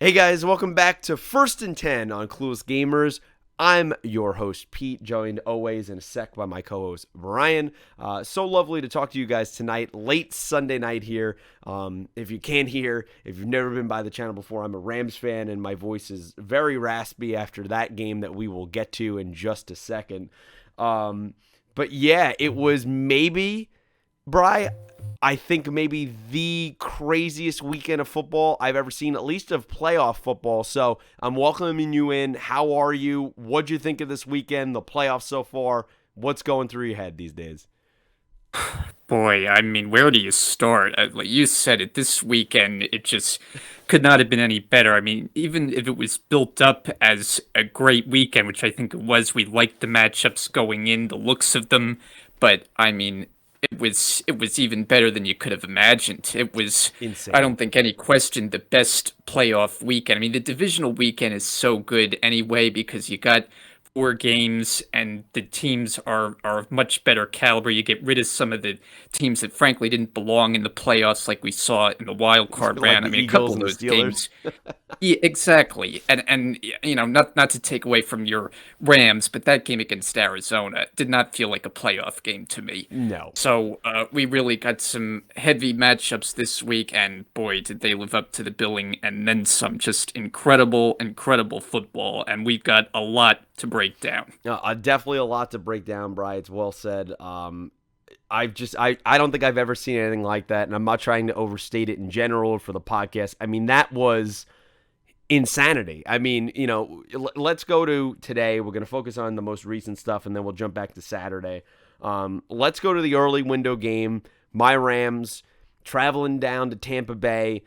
Hey guys, welcome back to First and 10 on Clueless Gamers. I'm your host, Pete, joined always in a sec by my co-host, Brian. So lovely to talk to you guys tonight, late Sunday night here. If you can't hear, if you've never been by the channel before, I'm a Rams fan, and my voice is very raspy after that game that we will get to in just a second. But yeah, it was maybe, Bri, I think maybe the craziest weekend of football I've ever seen, at least of playoff football. So I'm welcoming you in. How are you? What'd you think of this weekend, the playoffs so far? What's going through your head these days? Boy, I mean, where do you start? Like you said it, this weekend, it just could not have been any better. I mean, even if it was built up as a great weekend, which I think it was, we liked the matchups going in, the looks of them, but I mean, it was even better than you could have imagined. It was, I Insane. don't think any question, the best playoff weekend. I mean, the divisional weekend is so good anyway because you got four games and the teams are of much better caliber. You get rid of some of the teams that frankly didn't belong in the playoffs like we saw in the wild card Like round. I the mean, a Eagles couple of and the those Steelers. games. Yeah, exactly. And you know, not to take away from your Rams, but that game against Arizona did not feel like a playoff game to me. No. So we really got some heavy matchups this week, and boy, did they live up to the billing and then some. Just incredible, incredible football, and we've got a lot to break down. Definitely a lot to break down, Bri. It's well said. I don't think I've ever seen anything like that, and I'm not trying to overstate it in general for the podcast. I mean, that was insanity. I mean, let's go to today. We're going to focus on the most recent stuff, and then we'll jump back to Saturday. Let's go to the early window game. My Rams traveling down to Tampa Bay,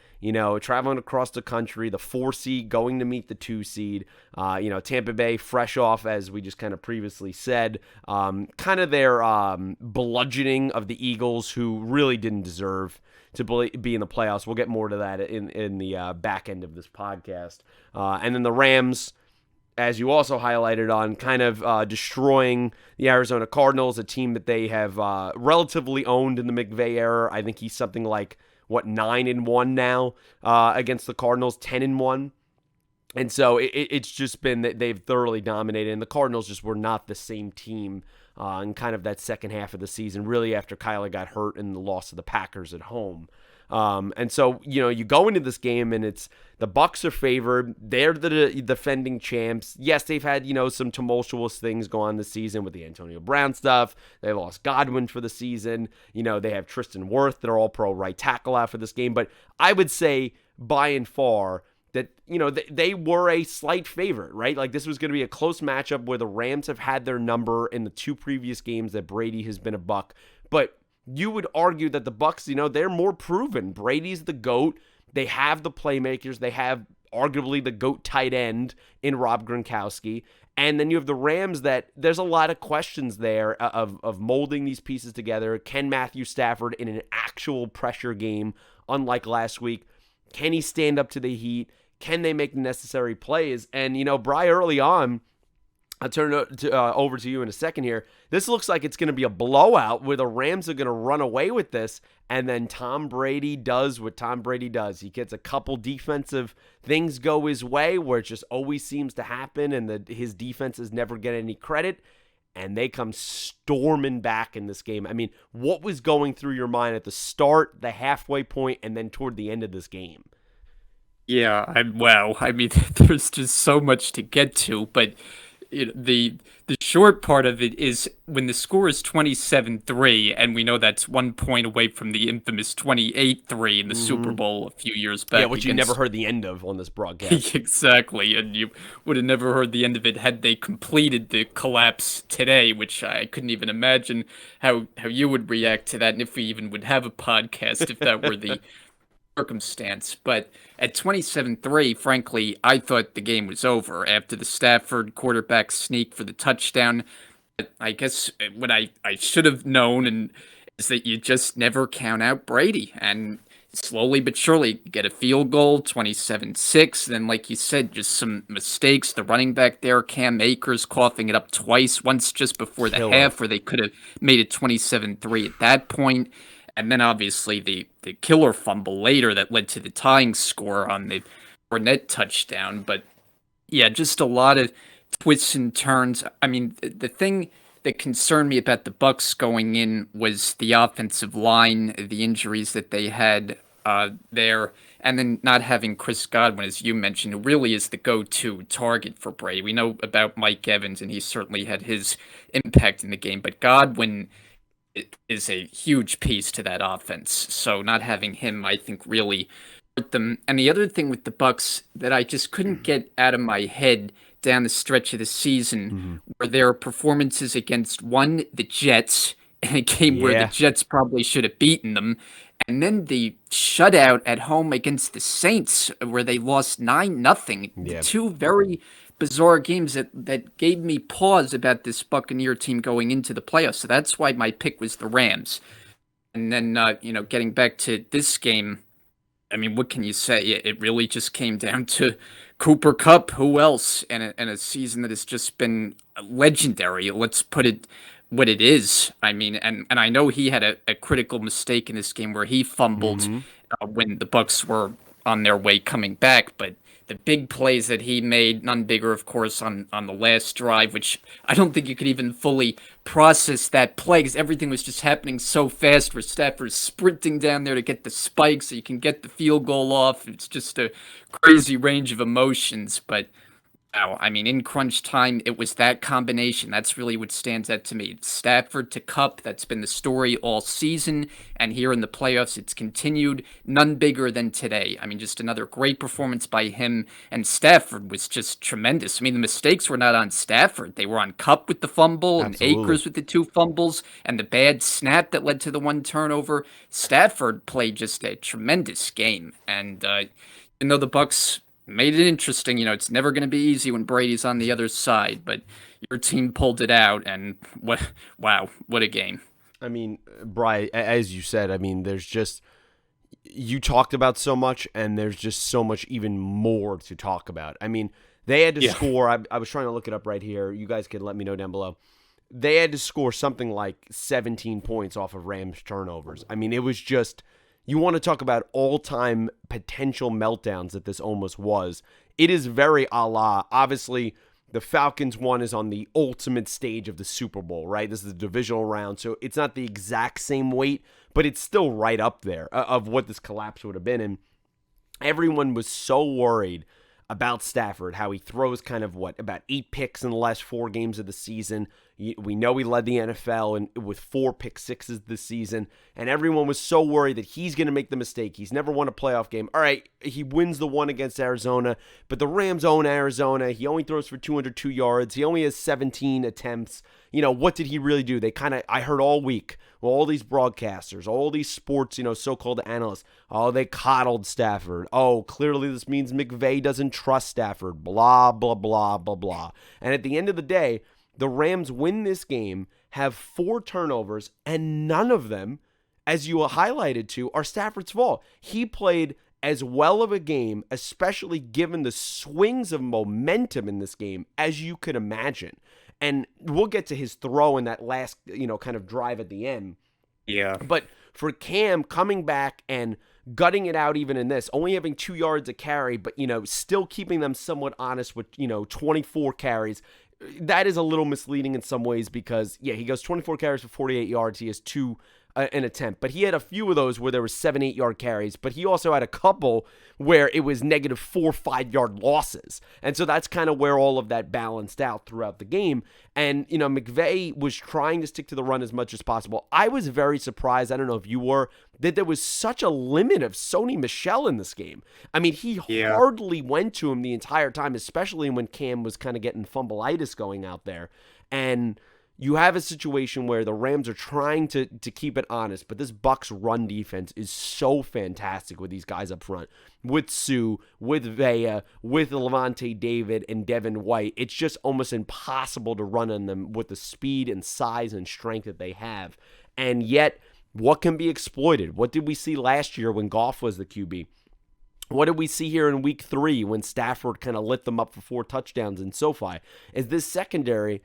traveling across the country, the 4 seed going to meet the 2 seed. Tampa Bay fresh off, as we just kind of previously said, kind of their bludgeoning of the Eagles, who really didn't deserve to be in the playoffs. We'll get more to that in the back end of this podcast. And then the Rams, as you also highlighted on, kind of destroying the Arizona Cardinals, a team that they have relatively owned in the McVay era. I think he's something like, 9-1 now against the Cardinals, 10-1. And so it's just been that they've thoroughly dominated, and the Cardinals just were not the same team in kind of that second half of the season, really after Kyler got hurt and the loss of the Packers at home. And so, you go into this game and it's the Bucs are favored. They're the defending champs. Yes, they've had, some tumultuous things go on this season with the Antonio Brown stuff. They lost Godwin for the season. They have Tristan Wirth, their all-pro right tackle out for this game. But I would say by and far that, they were a slight favorite, right? Like this was going to be a close matchup where the Rams have had their number in the two previous games that Brady has been a Buck. But you would argue that the Bucs, they're more proven. Brady's the GOAT. They have the playmakers. They have arguably the GOAT tight end in Rob Gronkowski. And then you have the Rams that there's a lot of questions there of molding these pieces together. Can Matthew Stafford in an actual pressure game, unlike last week, can he stand up to the heat? Can they make the necessary plays? And, Bry, early on, I'll turn it over to you in a second here. This looks like it's going to be a blowout where the Rams are going to run away with this. And then Tom Brady does what Tom Brady does. He gets a couple defensive things go his way where it just always seems to happen, and his defenses never get any credit. And they come storming back in this game. I mean, what was going through your mind at the start, the halfway point, and then toward the end of this game? Yeah, wow. I mean, there's just so much to get to, but the short part of it is when the score is 27-3, and we know that's 1 point away from the infamous 28-3 in the Super Mm-hmm. Bowl a few years Yeah, back which you never against. heard the end of on this broadcast. Exactly, and you would have never heard the end of it had they completed the collapse today, which I couldn't even imagine how you would react to that, and if we even would have a podcast if that were the circumstance. But at 27-3, frankly, I thought the game was over after the Stafford quarterback sneak for the touchdown. I guess what I should have known and is that you just never count out Brady. And slowly but surely get a field goal, 27-6. Then, like you said, just some mistakes. The running back there, Cam Akers, coughing it up twice, once just before the Killer. half, where they could have made it 27-3 at that point. And then obviously the killer fumble later that led to the tying score on the Fournette touchdown. But yeah, just a lot of twists and turns. I mean, the thing that concerned me about the Bucks going in was the offensive line, the injuries that they had there, and then not having Chris Godwin, as you mentioned, who really is the go-to target for Brady. We know about Mike Evans, and he certainly had his impact in the game, but Godwin is a huge piece to that offense. So not having him, I think, really hurt them. And the other thing with the Bucks that I just couldn't get out of my head down the stretch of the season Hmm. were their performances against one, the Jets, in a game where the Yeah. Jets probably should have beaten them, and then the shutout at home against the Saints, where they lost 9-0. The Yeah. two very bizarre games that gave me pause about this Buccaneer team going into the playoffs. So that's why my pick was the Rams. And then, getting back to this game, I mean, what can you say? It really just came down to Cooper Cup. Who else? And a season that has just been legendary. Let's put it what it is. I mean, and I know he had a critical mistake in this game where he fumbled Hmm. when the Bucks were on their way coming back, but the big plays that he made, none bigger, of course, on the last drive, which I don't think you could even fully process that play because everything was just happening so fast where Stafford's sprinting down there to get the spike so you can get the field goal off. It's just a crazy range of emotions, but wow, I mean, in crunch time, it was that combination. That's really what stands out to me. Stafford to Cup, that's been the story all season, and here in the playoffs, it's continued. None bigger than today. I mean, just another great performance by him, and Stafford was just tremendous. I mean, the mistakes were not on Stafford. They were on Cup with the fumble, and Absolutely. Akers with the two fumbles, and the bad snap that led to the one turnover. Stafford played just a tremendous game, and even though the Bucks made it interesting. It's never going to be easy when Brady's on the other side, but your team pulled it out, and wow, what a game. I mean, Bry, as you said, I mean, there's just you talked about so much, and there's just so much even more to talk about. I mean, they had to Yeah. score. I was trying to look it up right here. You guys can let me know down below. They had to score something like 17 points off of Rams turnovers. I mean, it was just you want to talk about all-time potential meltdowns that this almost was. It is very a la. Obviously, the Falcons one is on the ultimate stage of the Super Bowl, right? This is the divisional round, so it's not the exact same weight, but it's still right up there of what this collapse would have been. And everyone was so worried about Stafford, how he throws kind of about 8 picks in the last 4 games of the season. We know he led the NFL with 4 pick sixes this season, and everyone was so worried that he's going to make the mistake. He's never won a playoff game. All right, he wins the one against Arizona, but the Rams own Arizona. He only throws for 202 yards. He only has 17 attempts. What did he really do? I heard all week, well, all these broadcasters, all these sports, so-called analysts, oh, they coddled Stafford. Oh, clearly this means McVay doesn't trust Stafford. Blah, blah, blah, blah, blah. And at the end of the day, the Rams win this game, have 4 turnovers, and none of them, as you highlighted to, are Stafford's fault. He played as well of a game, especially given the swings of momentum in this game, as you could imagine. And we'll get to his throw in that last, kind of drive at the end. Yeah. But for Cam coming back and gutting it out even in this, only having 2 yards a carry, but, still keeping them somewhat honest with, 24 carries, that is a little misleading in some ways because, yeah, he goes 24 carries for 48 yards. He has 2 an attempt, but he had a few of those where there were 7-8 yard carries, but he also had a couple where it was negative 4 5 yard losses. And so that's kind of where all of that balanced out throughout the game. And, McVay was trying to stick to the run as much as possible. I was very surprised, I don't know if you were, that there was such a limit of Sony Michel in this game. I mean, he Yeah. hardly went to him the entire time, especially when Cam was kind of getting fumbleitis going out there. And you have a situation where the Rams are trying to keep it honest, but this Bucs run defense is so fantastic with these guys up front, with Sue, with Vea, with Levante David and Devin White. It's just almost impossible to run on them with the speed and size and strength that they have. And yet, what can be exploited? What did we see last year when Goff was the QB? What did we see here in week 3 when Stafford kind of lit them up for 4 touchdowns in SoFi? Is this secondary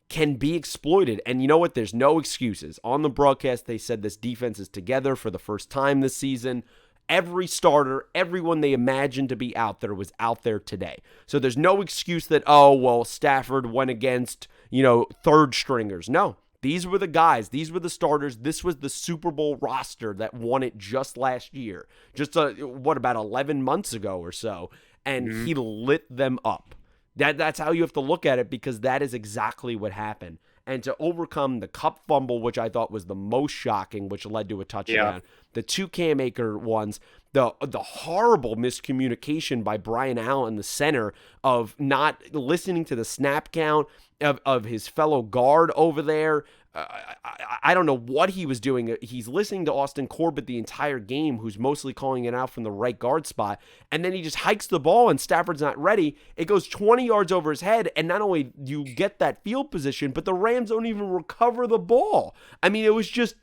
can be exploited. And you know what? There's no excuses. On the broadcast, they said this defense is together for the first time this season. every starter, everyone they imagined to be out there was out there today. So there's no excuse that, oh, well, Stafford went against, third stringers. No, these were the guys. These were the starters. This was the Super Bowl roster that won it just last year. Just, about 11 months ago or so. And he lit them up. That's how you have to look at it, because that is exactly what happened. And to overcome the Cup fumble, which I thought was the most shocking, which led to a touchdown, the two Cam Akers ones, the horrible miscommunication by Brian Allen, the center, of not listening to the snap count of his fellow guard over there. I don't know what he was doing. He's listening to Austin Corbett the entire game, who's mostly calling it out from the right guard spot. And then he just hikes the ball and Stafford's not ready. It goes 20 yards over his head. And not only do you get that field position, but the Rams don't even recover the ball. I mean, it was just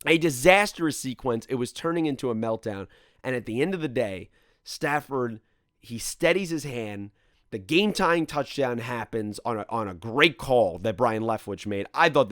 a disastrous sequence. It was turning into a meltdown. And at the end of the day, Stafford, he steadies his hand. The game-tying touchdown happens on a great call that Brian Leftwich made. I thought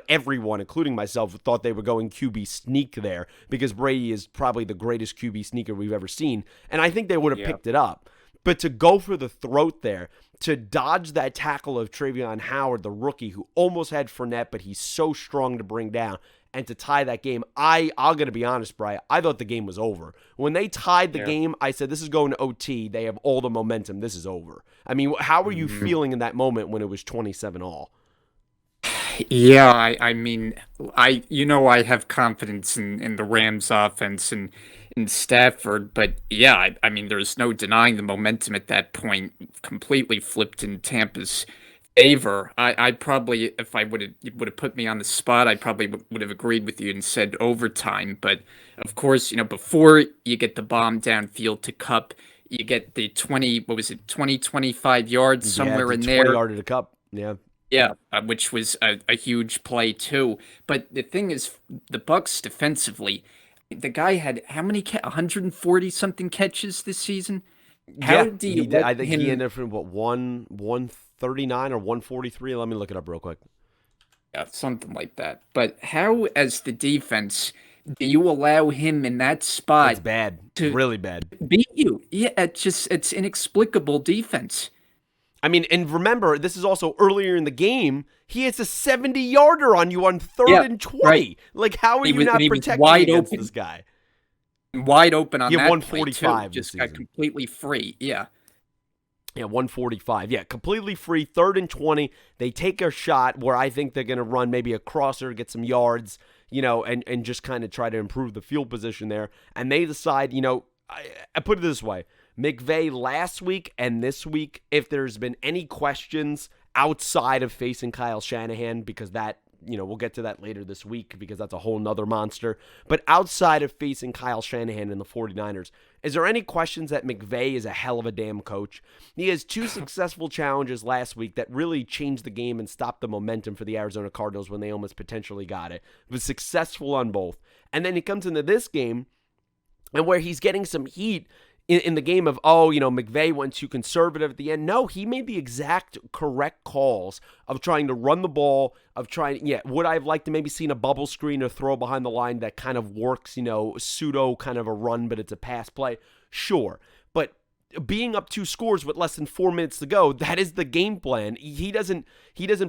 everyone, including myself, thought they were going QB sneak there, because Brady is probably the greatest QB sneaker we've ever seen, and I think they would have picked it up. But to go for the throat there, to dodge that tackle of Travion Howard, the rookie, who almost had Fournette, but he's so strong to bring down, and to tie that game, I'm going to be honest, Brian, I thought the game was over. When they tied the game, I said, this is going to OT. They have all the momentum. This is over. I mean, how were you feeling in that moment when it was 27-all? Yeah, I mean, I have confidence in the Rams offense and in Stafford, but yeah, I mean, there's no denying the momentum at that point completely flipped in Tampa's favor. I probably, if I would have put me on the spot, I probably would have agreed with you and said overtime. But of course, before you get the bomb downfield to Cup, you get the 25 yards somewhere in there. 20 yard to Cup. Yeah, which was a huge play too. But the thing is, the Bucs defensively, the guy had how many 140 something catches this season? How do you? I think he ended up in 139 or 143. Let me look it up real quick. Yeah, something like that. But how, as the defense, do you allow him in that spot? It's bad. Really bad. Beat you? Yeah, it's inexplicable defense. I mean, and remember, this is also earlier in the game. He hits a 70-yarder on you on 3rd and 20. Right. Like, how are you not protecting against this guy? Wide open on that 145 play, just got completely free. Yeah, 145. Yeah, completely free. 3rd and 20. They take a shot where I think they're going to run maybe a crosser, get some yards, and just kind of try to improve the field position there. And they decide, I put it this way. McVay last week and this week, if there's been any questions outside of facing Kyle Shanahan, because that, we'll get to that later this week because that's a whole nother monster. But outside of facing Kyle Shanahan and the 49ers, is there any questions that McVay is a hell of a damn coach? He has 2 successful challenges last week that really changed the game and stopped the momentum for the Arizona Cardinals when they almost potentially got it. He was successful on both. And then he comes into this game, and where he's getting some heat in the game of, McVay went too conservative at the end. No, he made the exact correct calls of trying to run the ball, would I have liked to maybe seen a bubble screen or throw behind the line that kind of works, pseudo kind of a run, but it's a pass play? Sure. But being up 2 scores with less than 4 minutes to go, that is the game plan. He doesn't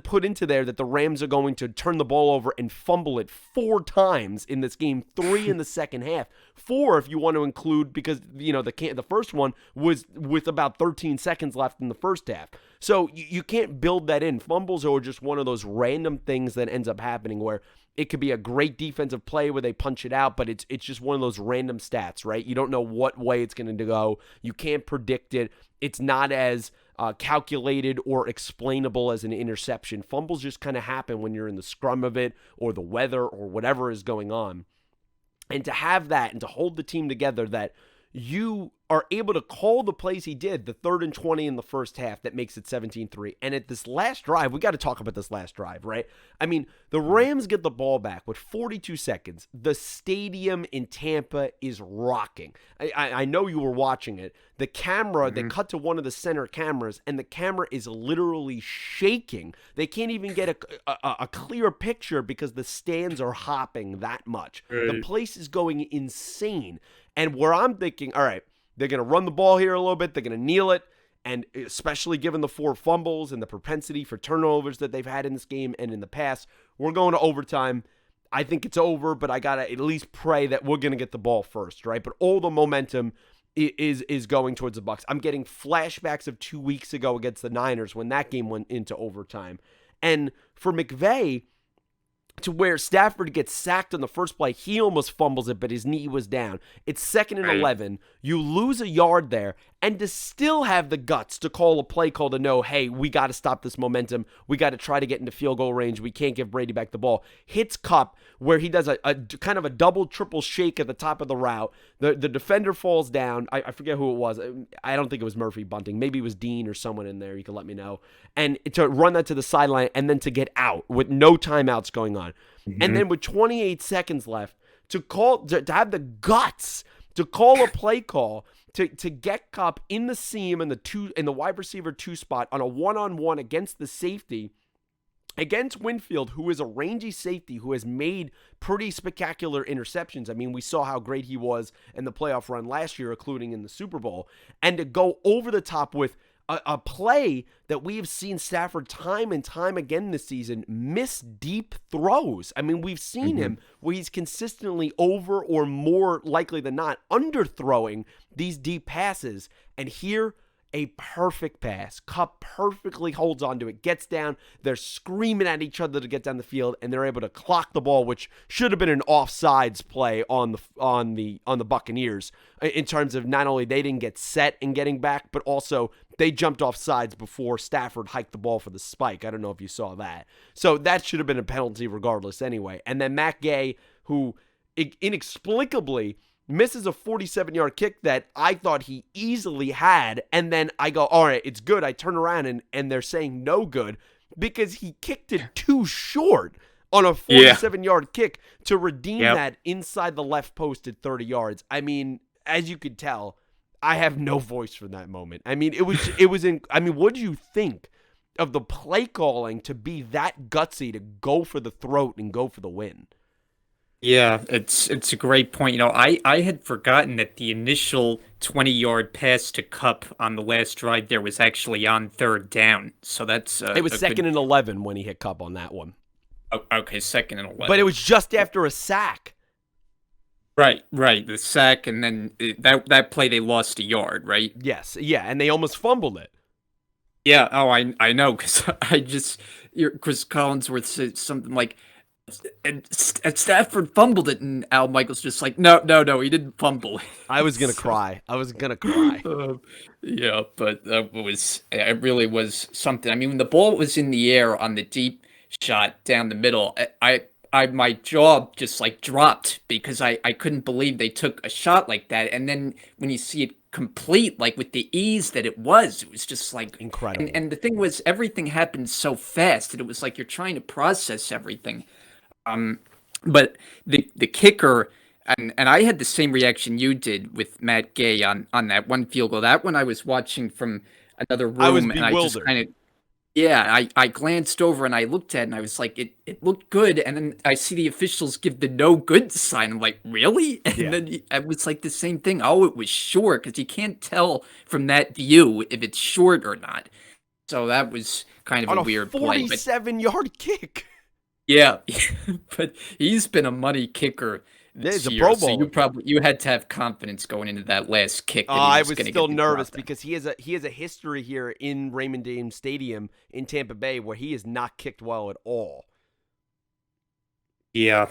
put into there that the Rams are going to turn the ball over and fumble it 4 times in this game, 3 in the second half. 4 if you want to include, because the first one was with about 13 seconds left in the first half. So you can't build that in. Fumbles are just one of those random things that ends up happening where it could be a great defensive play where they punch it out, but it's just one of those random stats, right? You don't know what way it's going to go. You can't predict it. It's not as calculated or explainable as an interception. Fumbles just kind of happen when you're in the scrum of it or the weather or whatever is going on. And to have that and to hold the team together, that you are able to call the plays he did, the 3rd and 20 in the first half that makes it 17-3. And at this last drive, we got to talk about this last drive, right? I mean, the Rams get the ball back with 42 seconds. The stadium in Tampa is rocking. I know you were watching it. The camera, they cut to one of the center cameras, and the camera is literally shaking. They can't even get a clear picture because the stands are hopping that much. Right. The place is going insane. And where I'm thinking, all right, they're going to run the ball here a little bit. They're going to kneel it. And especially given the 4 fumbles and the propensity for turnovers that they've had in this game and in the past, we're going to overtime. I think it's over, but I got to at least pray that we're going to get the ball first, right? But all the momentum is going towards the Bucs. I'm getting flashbacks of 2 weeks ago against the Niners when that game went into overtime. And for McVay, to where Stafford gets sacked on the first play. He almost fumbles it, but his knee was down. It's 2nd and 11. You lose a yard there, and to still have the guts to call a play call to know, hey, we got to stop this momentum. We got to try to get into field goal range. We can't give Brady back the ball. Hits Kupp, where he does a kind of a double, triple shake at the top of the route. The defender falls down. I forget who it was. I don't think it was Murphy Bunting. Maybe it was Dean or someone in there. You can let me know. And to run that to the sideline and then to get out with no timeouts going on. And then with 28 seconds left, to have the guts to call a play call to get Kupp in the seam in the wide receiver 2 spot on a 1-on-1 against the safety, against Winfield, who is a rangy safety who has made pretty spectacular interceptions. I mean, we saw how great he was in the playoff run last year, including in the Super Bowl. And to go over the top with a play that we have seen Stafford time and time again this season miss deep throws. I mean, we've seen him where he's consistently over or more likely than not underthrowing these deep passes. And here, a perfect pass. Kupp perfectly holds onto it, gets down. They're screaming at each other to get down the field, and they're able to clock the ball, which should have been an offsides play on the Buccaneers in terms of not only they didn't get set in getting back, but also they jumped off sides before Stafford hiked the ball for the spike. I don't know if you saw that. So that should have been a penalty regardless anyway. And then Matt Gay, who inexplicably misses a 47-yard kick that I thought he easily had, and then I go, all right, it's good. I turn around, and they're saying no good because he kicked it too short on a 47-yard kick to redeem that inside the left post at 30 yards. I mean, as you could tell, I have no voice for that moment. I mean, what do you think of the play calling to be that gutsy to go for the throat and go for the win? Yeah, it's a great point. You know, I had forgotten that the initial 20-yard pass to Kupp on the last drive there was actually on 3rd down. So that's it was 2nd and 11 when he hit Kupp on that one. Oh, okay, 2nd and 11. But it was just after a sack. Right. The sack, and then that play they lost a yard, right? Yes, yeah, and they almost fumbled it. Yeah. Oh, I know, because Chris Collinsworth said something like, and Stafford fumbled it, and Al Michaels just like, no, he didn't fumble. I was gonna cry. Yeah, but it really was something. I mean, when the ball was in the air on the deep shot down the middle, my jaw just like dropped because I couldn't believe they took a shot like that. And then when you see it complete, like with the ease that it was just like incredible. And the thing was, everything happened so fast that it was like you're trying to process everything. But the kicker, and I had the same reaction you did with Matt Gay on that one field goal. That one I was watching from another room, I was bewildered. And I just kind of, I glanced over and I looked at it and I was like, it looked good. And then I see the officials give the no good sign. I'm like, really? And then it was like the same thing. Oh, it was short, because you can't tell from that view if it's short or not. So that was kind of a weird play. 47-yard kick. Yeah, but he's been a money kicker this year. Pro Bowl. So you had to have confidence going into that last kick. I was still nervous because he has a history here in Raymond James Stadium in Tampa Bay where he has not kicked well at all. Yeah,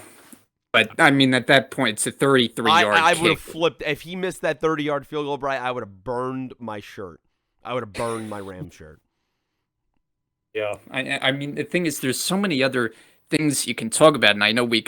but I mean at that point it's a 33-yard kick. I would have flipped if he missed that 30-yard field goal, Brian. I would have burned my shirt. I would have burned my Rams shirt. Yeah, I mean the thing is, there's so many other things you can talk about, and I know we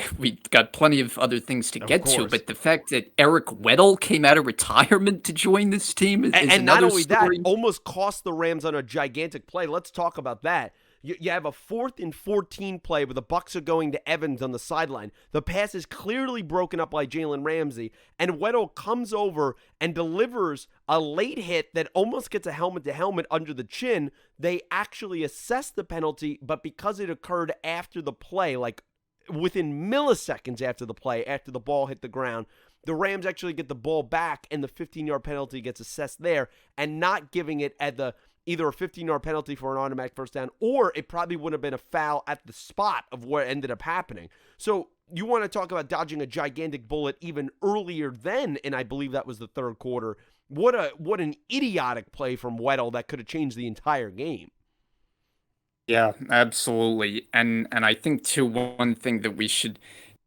got plenty of other things to Of get to, course. but the fact that Eric Weddle came out of retirement to join this team is And not another only that, story. almost cost the Rams on a gigantic play. Let's talk about that. You have a 4th and 14 play where the Bucks are going to Evans on the sideline. The pass is clearly broken up by Jalen Ramsey, and Weddle comes over and delivers a late hit that almost gets a helmet-to-helmet under the chin. They actually assess the penalty, but because it occurred after the play, like within milliseconds after the play, after the ball hit the ground, the Rams actually get the ball back, and the 15-yard penalty gets assessed there, and not giving it at the either a 15-yard penalty for an automatic first down, or it probably would have been a foul at the spot of where it ended up happening. So you want to talk about dodging a gigantic bullet even earlier then, and I believe that was the third quarter. What an idiotic play from Weddle that could have changed the entire game. Yeah, absolutely. And I think too, one thing that we should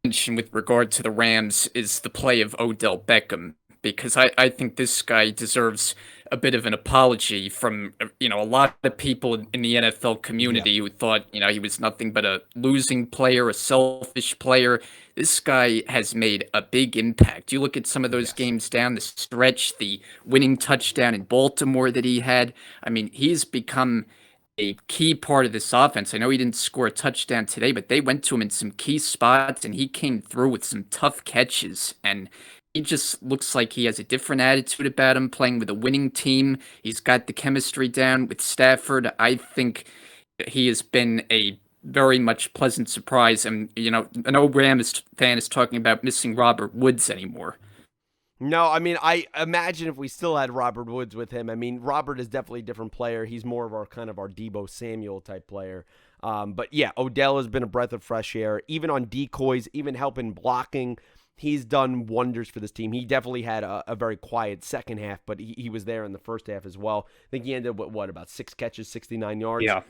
mention with regard to the Rams is the play of Odell Beckham, because I think this guy deserves a bit of an apology from a lot of people in the NFL Yeah. community who thought he was nothing but a losing player, a selfish player. This guy has made a big impact. You look at some of those Yes. games down the stretch, the winning touchdown in Baltimore that he had. I mean, he's become a key part of this offense. I know he didn't score a touchdown today, but they went to him in some key spots and he came through with some tough catches. And he just looks like he has a different attitude about him, playing with a winning team. He's got the chemistry down with Stafford. I think he has been a very much pleasant surprise. And, no Rams fan is talking about missing Robert Woods anymore. No, I mean, I imagine if we still had Robert Woods with him. I mean, Robert is definitely a different player. He's more of our kind of our Debo Samuel type player. But yeah, Odell has been a breath of fresh air, even on decoys, even helping blocking. He's done wonders for this team. He definitely had a very quiet second half, but he was there in the first half as well. I think he ended with, what, about 6 catches, 69 yards? Yeah.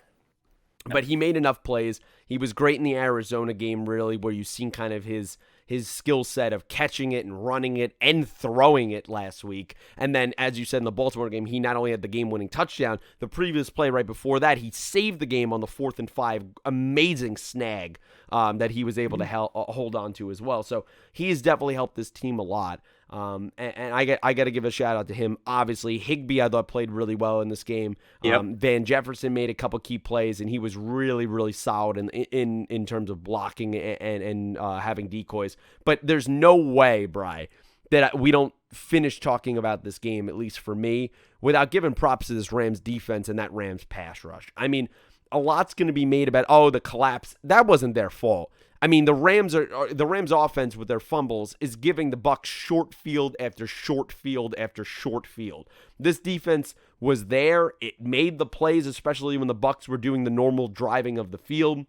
But he made enough plays. He was great in the Arizona game, really, where you've seen kind of his skill set of catching it and running it and throwing it last week. And then, as you said in the Baltimore game, he not only had the game-winning touchdown, the previous play right before that, he saved the game on the 4th and 5. Amazing snag that he was able to hold on to as well. So he's definitely helped this team a lot. And I got to give a shout out to him. Obviously, Higbee I thought played really well in this game. Yep. Van Jefferson made a couple key plays, and he was really really solid in terms of blocking and having decoys. But there's no way, Bry, that we don't finish talking about this game, at least for me, without giving props to this Rams defense and that Rams pass rush. I mean, a lot's going to be made about the collapse. That wasn't their fault. I mean, the Rams offense with their fumbles is giving the Bucs short field after short field after short field. This defense was there. It made the plays, especially when the Bucs were doing the normal driving of the field.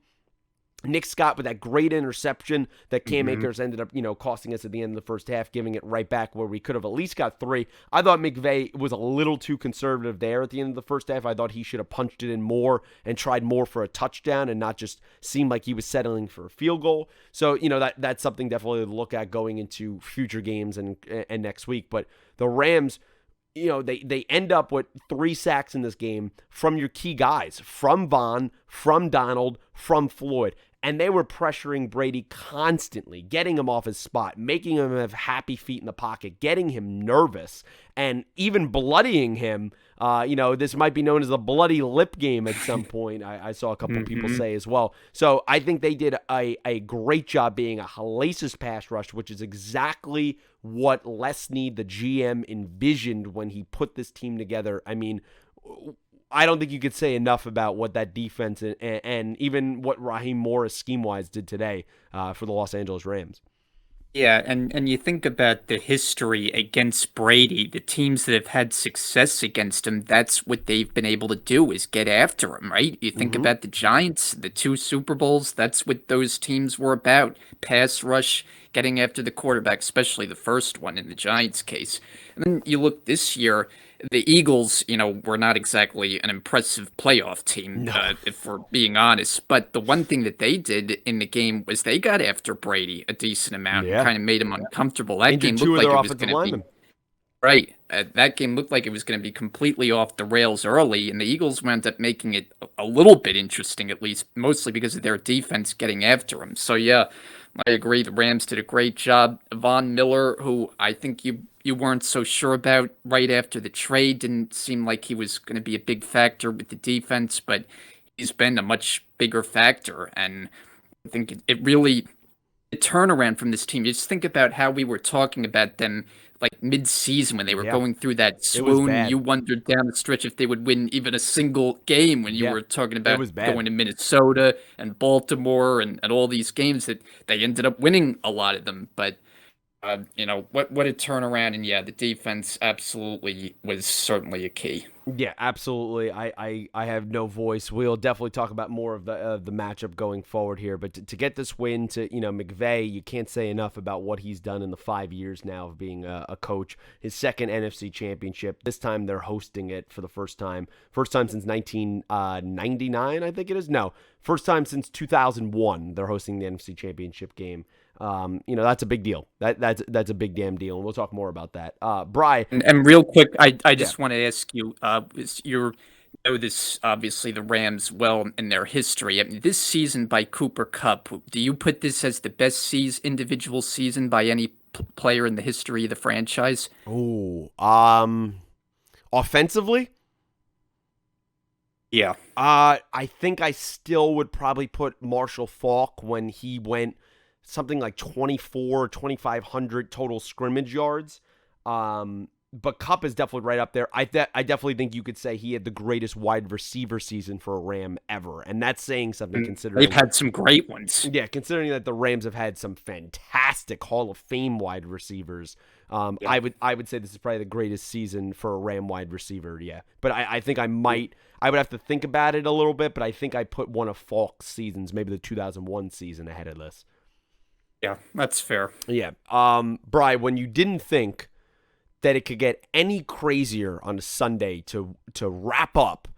Nick Scott with that great interception that Cam Akers ended up, costing us at the end of the first half, giving it right back where we could have at least got 3. I thought McVay was a little too conservative there at the end of the first half. I thought he should have punched it in more and tried more for a touchdown and not just seem like he was settling for a field goal. So, that's something definitely to look at going into future games and next week. But the Rams, they end up with 3 sacks in this game from your key guys, from Vaughn, from Donald, from Floyd. And they were pressuring Brady constantly, getting him off his spot, making him have happy feet in the pocket, getting him nervous, and even bloodying him. This might be known as the bloody lip game at some point. I saw a couple people say as well. So I think they did a great job being a hellacious pass rush, which is exactly what Les Snead, the GM, envisioned when he put this team together. I mean, I don't think you could say enough about what that defense and even what Raheem Morris scheme-wise did today for the Los Angeles Rams. Yeah, and you think about the history against Brady, the teams that have had success against him, that's what they've been able to do is get after him, right? You think about the Giants, the 2 Super Bowls, that's what those teams were about. Pass rush, getting after the quarterback, especially the first one in the Giants case. And then you look this year, the Eagles, were not exactly an impressive playoff team, No. if we're being honest. But the one thing that they did in the game was they got after Brady a decent amount and Yeah. kind of made him uncomfortable. That game Injured 2 looked of like their it was offensive going to be. linemen. Right. That game looked like it was going to be completely off the rails early, and the Eagles wound up making it a little bit interesting, at least, mostly because of their defense getting after them. So, yeah, I agree. The Rams did a great job. Von Miller, who I think you weren't so sure about right after the trade, didn't seem like he was going to be a big factor with the defense, but he's been a much bigger factor. And I think it really the turnaround from this team. Just think about how we were talking about them like mid-season when they were Yeah, going through that it was swoon. bad. You wondered down the stretch if they would win even a single game when you Yeah, were talking it about was bad. going to Minnesota and Baltimore and all these games that they ended up winning a lot of them. But what a turnaround, and yeah, the defense absolutely was certainly a key. Yeah, absolutely. I have no voice. We'll definitely talk about more of the matchup going forward here. But to get this win to McVay, you can't say enough about what he's done in the 5 years now of being a coach. His second NFC Championship. This time they're hosting it for the first time since 1999, I think it is. No, first time since 2001 they're hosting the NFC Championship game. That's a big deal. That's a big damn deal, and we'll talk more about that. Bry, And real quick, I yeah. just want to ask you, you know this obviously the Rams well in their history. I mean, this season by Cooper Cup, do you put this as the best individual season by any player in the history of the franchise? Oh, offensively, Yeah. I think I still would probably put Marshall Faulk when he went something like 2,500 total scrimmage yards. But Cup is definitely right up there. I definitely think you could say he had the greatest wide receiver season for a Ram ever, and that's saying something And they've considering. had some great ones. Yeah, considering that the Rams have had some fantastic Hall of Fame wide receivers, Yeah. I would say this is probably the greatest season for a Ram wide receiver. Yeah, but I think I would have to think about it a little bit, but I think I put one of Falk's seasons, maybe the 2001 season, ahead of this. Yeah, that's fair. Yeah. Bri, when you didn't think that it could get any crazier on a Sunday to wrap up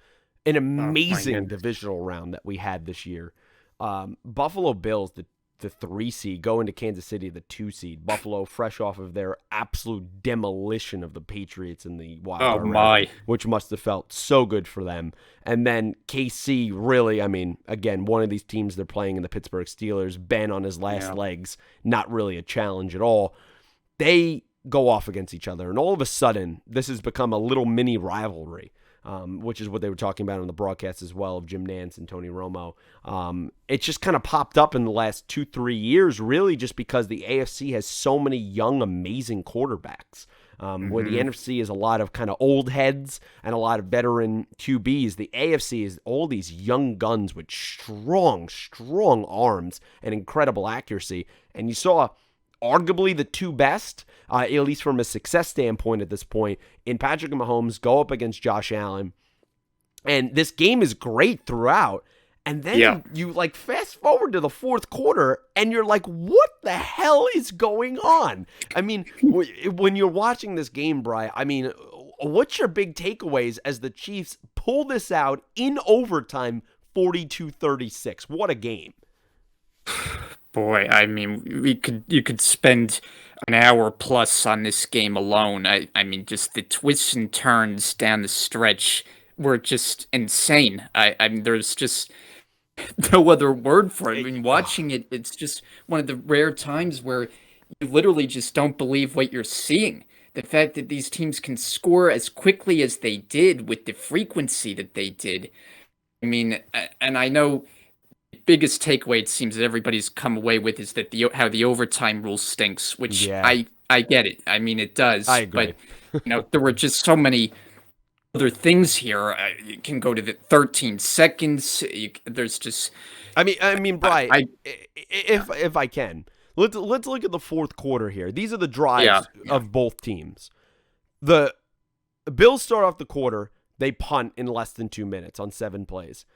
an Oh my amazing goodness. divisional round that we had this year. Buffalo Bills, the 3 seed, go into Kansas City, the 2 seed. Buffalo, fresh off of their absolute demolition of the Patriots in the wild Oh card round, my. which must have felt so good for them. And then KC, really, I mean, again, one of these teams they're playing in the Pittsburgh Steelers, Ben on his last Yeah. legs, not really a challenge at all. They go off against each other, and all of a sudden, this has become a little mini rivalry. Which is what they were talking about on the broadcast as well of Jim Nantz and Tony Romo. It just kind of popped up in the last 2-3 years, really just because the AFC has so many young, amazing quarterbacks. Where the Hmm. NFC is a lot of kind of old heads and a lot of veteran QBs, the AFC is all these young guns with strong, strong arms and incredible accuracy. And you saw arguably the two best, at least from a success standpoint at this point, in Patrick Mahomes go up against Josh Allen. And this game is great throughout. And then Yeah. you like fast forward to the fourth quarter and you're like, what the hell is going on? I mean, when you're watching this game, Bri, I mean, what's your big takeaways as the Chiefs pull this out in overtime 42-36? What a game. Boy, I mean, you could spend an hour plus on this game alone. I mean, just the twists and turns down the stretch were just insane. I mean, there's just no other word for it. I mean, watching it, it's just one of the rare times where you literally just don't believe what you're seeing. The fact that these teams can score as quickly as they did with the frequency that they did. I mean, and I know biggest takeaway it seems that everybody's come away with is that the how the overtime rule stinks, which Yeah, I get it. I mean it I does, but agree. there were just so many other things here. You can go to the 13 seconds. There's just I mean, Bri, I if I can, let's look at the fourth quarter here. These are the yeah, drives yeah. of both teams. The Bills start off the quarter, they punt in less than 2 minutes on 7 plays.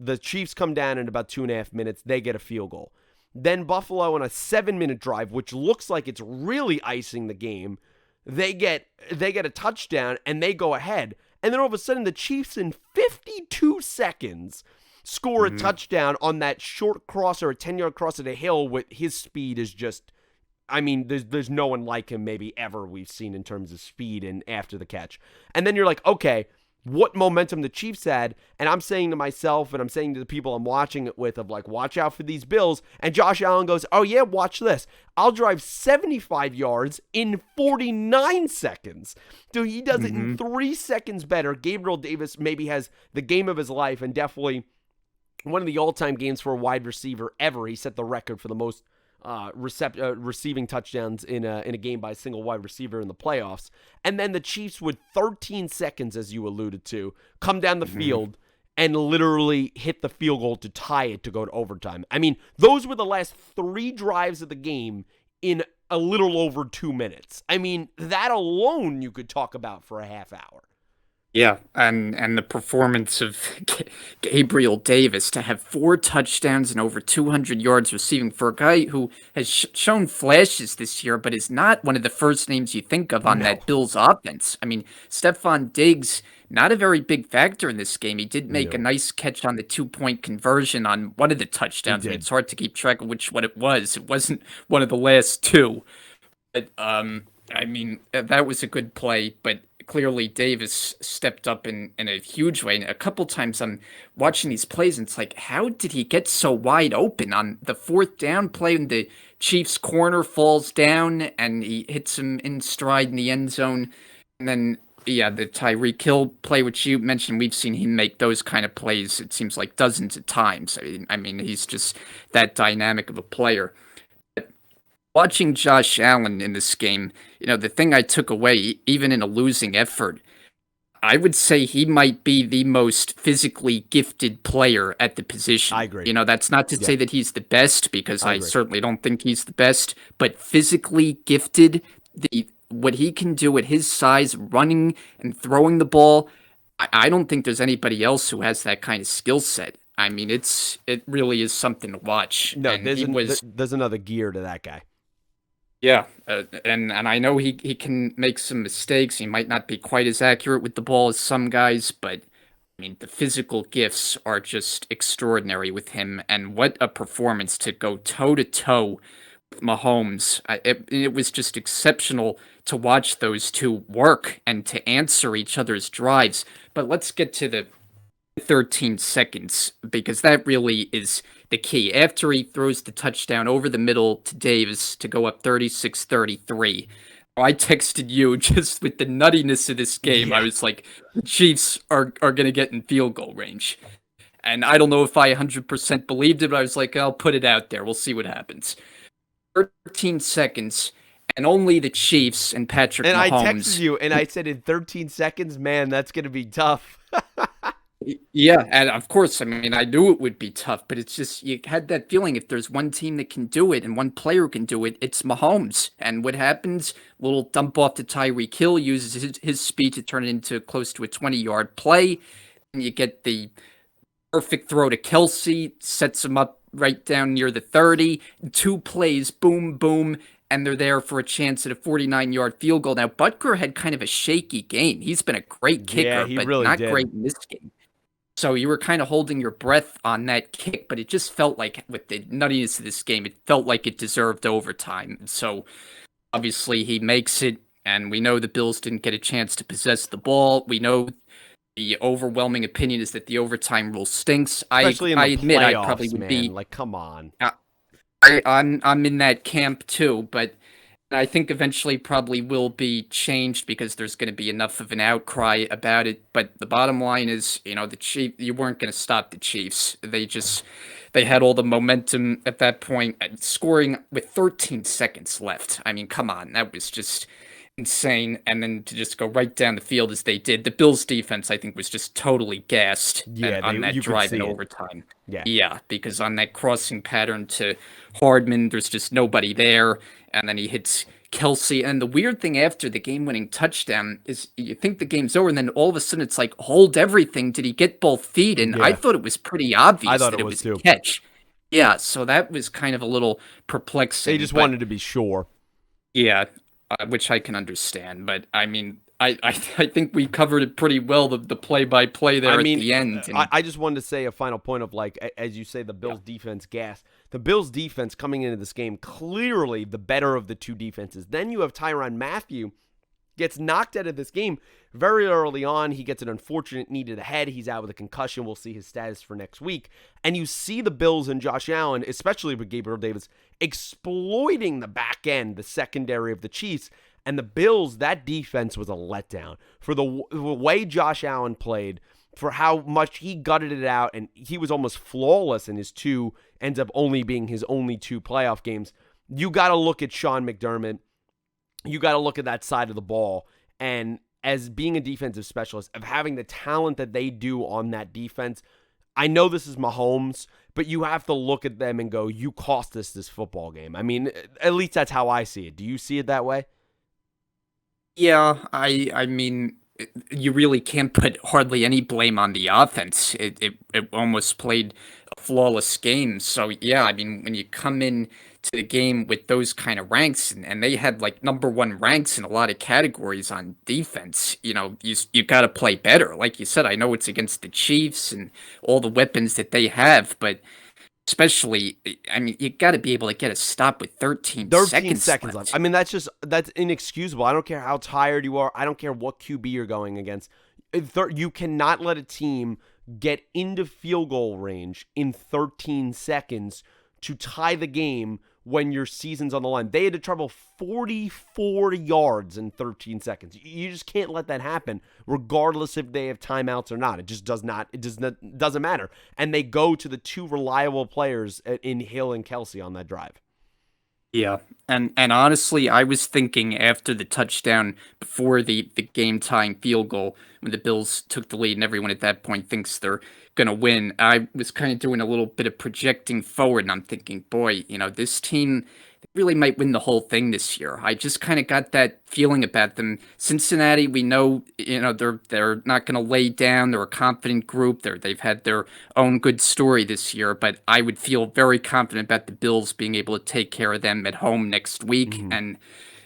The Chiefs come down in about 2.5 minutes. They get a field goal. Then Buffalo on a 7-minute drive, which looks like it's really icing the game. They get a touchdown and they go ahead. And then all of a sudden, the Chiefs in 52 seconds score a Mhm. touchdown on that short cross or a 10-yard cross at a hill with his speed is just I mean, there's no one like him maybe ever we've seen in terms of speed and after the catch. And then you're like, okay, what momentum the Chiefs had, and I'm saying to myself and I'm saying to the people I'm watching it with of like, watch out for these Bills, and Josh Allen goes, oh yeah, watch this. I'll drive 75 yards in 49 seconds. Dude, he does it in 3 seconds better. Gabriel Davis maybe has the game of his life and definitely one of the all-time games for a wide receiver ever. He set the record for the most receiving touchdowns in a game by a single wide receiver in the playoffs. And then the Chiefs with 13 seconds, as you alluded to, come down the field and literally hit the field goal to tie it to go to overtime. I mean, those were the last 3 drives of the game in a little over 2 minutes. I mean, that alone you could talk about for a half hour. Yeah, and the performance of Gabriel Davis to have 4 touchdowns and over 200 yards receiving for a guy who has shown flashes this year, but is not one of the first names you think of on that Bills offense. I mean, Stephon Diggs, not a very big factor in this game. He did make a nice catch on the 2-point conversion on one of the touchdowns. I mean, it's hard to keep track of which one it was. It wasn't one of the last 2. But, I mean, that was a good play, but clearly Davis stepped up in a huge way. And a couple times I'm watching these plays and it's like, how did he get so wide open on the 4th down play when the Chiefs corner falls down and he hits him in stride in the end zone? And then, yeah, the Tyreek Hill play, which you mentioned, we've seen him make those kind of plays, it seems like dozens of times. I mean, he's just that dynamic of a player. Watching Josh Allen in this game, the thing I took away, even in a losing effort, I would say he might be the most physically gifted player at the position. I agree. That's not to say that he's the best, because I certainly don't think he's the best, but physically gifted, what he can do at his size, running and throwing the ball, I don't think there's anybody else who has that kind of skill set. I mean, it really is something to watch. No, there's another gear to that guy. Yeah, and I know he can make some mistakes. He might not be quite as accurate with the ball as some guys, but I mean, the physical gifts are just extraordinary with him. And what a performance to go toe-to-toe with Mahomes. It was just exceptional to watch those two work and to answer each other's drives. But let's get to the 13 seconds, because that really is the key. After he throws the touchdown over the middle to Davis to go up 36-33, I texted you just with the nuttiness of this game. Yeah. I was like, the Chiefs are going to get in field goal range. And I don't know if I 100% believed it, but I was like, I'll put it out there. We'll see what happens. 13 seconds, and only the Chiefs and Patrick Mahomes. And I texted you, and I said, in 13 seconds, man, that's going to be tough. Yeah, and of course, I mean, I knew it would be tough, but it's just, you had that feeling if there's one team that can do it and one player who can do it, it's Mahomes. And what happens? Little dump off to Tyreek Hill, uses his speed to turn it into close to a 20-yard play. And you get the perfect throw to Kelsey, sets him up right down near the 30. 2 plays, boom, boom, and they're there for a chance at a 49-yard field goal. Now, Butker had kind of a shaky game. He's been a great kicker, but really not great in this game. So you were kind of holding your breath on that kick, but it just felt like, with the nuttiness of this game, it felt like it deserved overtime. So obviously he makes it, and we know the Bills didn't get a chance to possess the ball. We know the overwhelming opinion is that the overtime rule stinks. Especially I in the admit playoffs, I probably would be like, come on. I'm in that camp too, but I think eventually probably will be changed because there's going to be enough of an outcry about it. But the bottom line is, the Chiefs, you weren't going to stop the Chiefs. They had all the momentum at that point, scoring with 13 seconds left. I mean, come on, that was just insane. And then to just go right down the field as they did, the Bills defense, I think, was just totally gassed on that drive in overtime. Yeah, because on that crossing pattern to Hardman, there's just nobody there. And then he hits Kelsey. And the weird thing after the game-winning touchdown is you think the game's over, and then all of a sudden it's like, hold everything. Did he get both feet? And I thought it was pretty obvious that it was a catch. Yeah, so that was kind of a little perplexing. They just wanted to be sure. Yeah, which I can understand. But, I mean, I think we covered it pretty well, the play-by-play I there at mean, the end. And I just wanted to say a final point of like, as you say, the yeah, Bills defense gas. The Bills defense coming into this game, clearly the better of the two defenses. Then you have Tyrann Mathieu gets knocked out of this game very early on. He gets an unfortunate knee to the head. He's out with a concussion. We'll see his status for next week. And you see the Bills and Josh Allen, especially with Gabriel Davis, exploiting the back end, the secondary of the Chiefs. And the Bills, that defense was a letdown. For the way Josh Allen played, for how much he gutted it out, and he was almost flawless in his two, ends up only being his only two playoff games. You got to look at Sean McDermott. You got to look at that side of the ball. And as being a defensive specialist, of having the talent that they do on that defense, I know this is Mahomes, but you have to look at them and go, you cost us this football game. I mean, at least that's how I see it. Do you see it that way? yeah, I mean, you really can't put hardly any blame on the offense. It almost played a flawless game. So yeah, I mean, when you come in to the game with those kind of ranks, and they had like number one ranks in a lot of categories on defense, you got to play better. Like you said, I know it's against the Chiefs and all the weapons that they have, but especially, I mean, you got to be able to get a stop with 13 13 seconds seconds left. left. I mean, that's inexcusable. I don't care how tired you are. I don't care what QB you're going against. You cannot let a team get into field goal range in 13 seconds to tie the game when your season's on the line. They had to travel 44 yards in 13 seconds. You just can't let that happen, regardless if they have timeouts or not. It just does not. Doesn't matter. And they go to the two reliable players in Hill and Kelsey on that drive. Yeah, and honestly, I was thinking after the touchdown before the game tying field goal when the Bills took the lead and everyone at that point thinks they're gonna win. I was kind of doing a little bit of projecting forward, and I'm thinking, boy, this team really might win the whole thing this year. I just kind of got that feeling about them. Cincinnati, we know, they're not going to lay down. They're a confident group. They've had their own good story this year, but I would feel very confident about the Bills being able to take care of them at home next week. Mm-hmm. And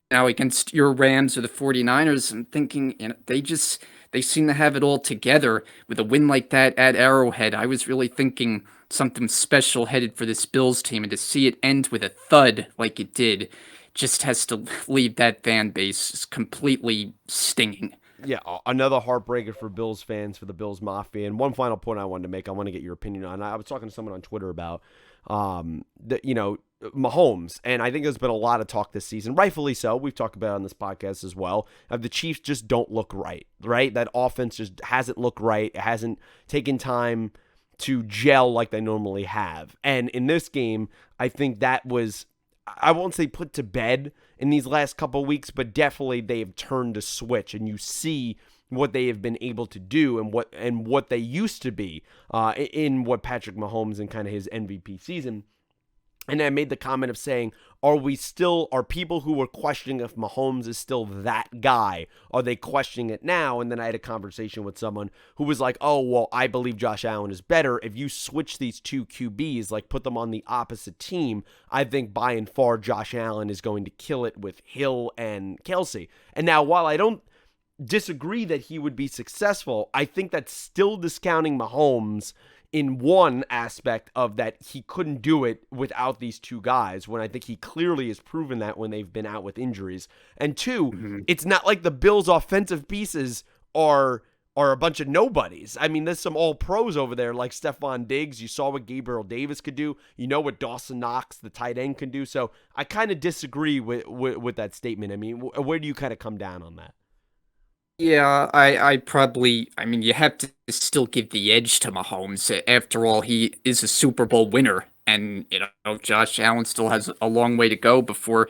now against your Rams or the 49ers, I'm thinking, they seem to have it all together with a win like that at Arrowhead. I was really thinking something special headed for this Bills team, and to see it end with a thud like it did just has to leave that fan base completely stinging. Yeah, another heartbreaker for Bills fans, for the Bills Mafia. And one final point I wanted to make, I want to get your opinion on. I was talking to someone on Twitter about, Mahomes, and I think there's been a lot of talk this season, rightfully so. We've talked about it on this podcast as well. The Chiefs just don't look right, right? That offense just hasn't looked right. It hasn't taken time to gel like they normally have. And in this game, I think that was, I won't say put to bed in these last couple of weeks, but definitely they have turned a switch, and you see what they have been able to do and what they used to be in what Patrick Mahomes and kind of his MVP season. And I made the comment of saying, are people who were questioning if Mahomes is still that guy, are they questioning it now? And then I had a conversation with someone who was like, oh, well, I believe Josh Allen is better. If you switch these two QBs, like put them on the opposite team, I think by and far Josh Allen is going to kill it with Hill and Kelsey. And now, while I don't disagree that he would be successful, I think that's still discounting Mahomes in one aspect of that he couldn't do it without these two guys, when I think he clearly has proven that when they've been out with injuries. And two, it's not like the Bills' offensive pieces are a bunch of nobodies. I mean, there's some all pros over there like Stephon Diggs. You saw what Gabriel Davis could do. You know what Dawson Knox, the tight end, can do. So I kind of disagree with that statement. I mean, where do you kind of come down on that? Yeah, I mean, you have to still give the edge to Mahomes. After all, he is a Super Bowl winner, and Josh Allen still has a long way to go before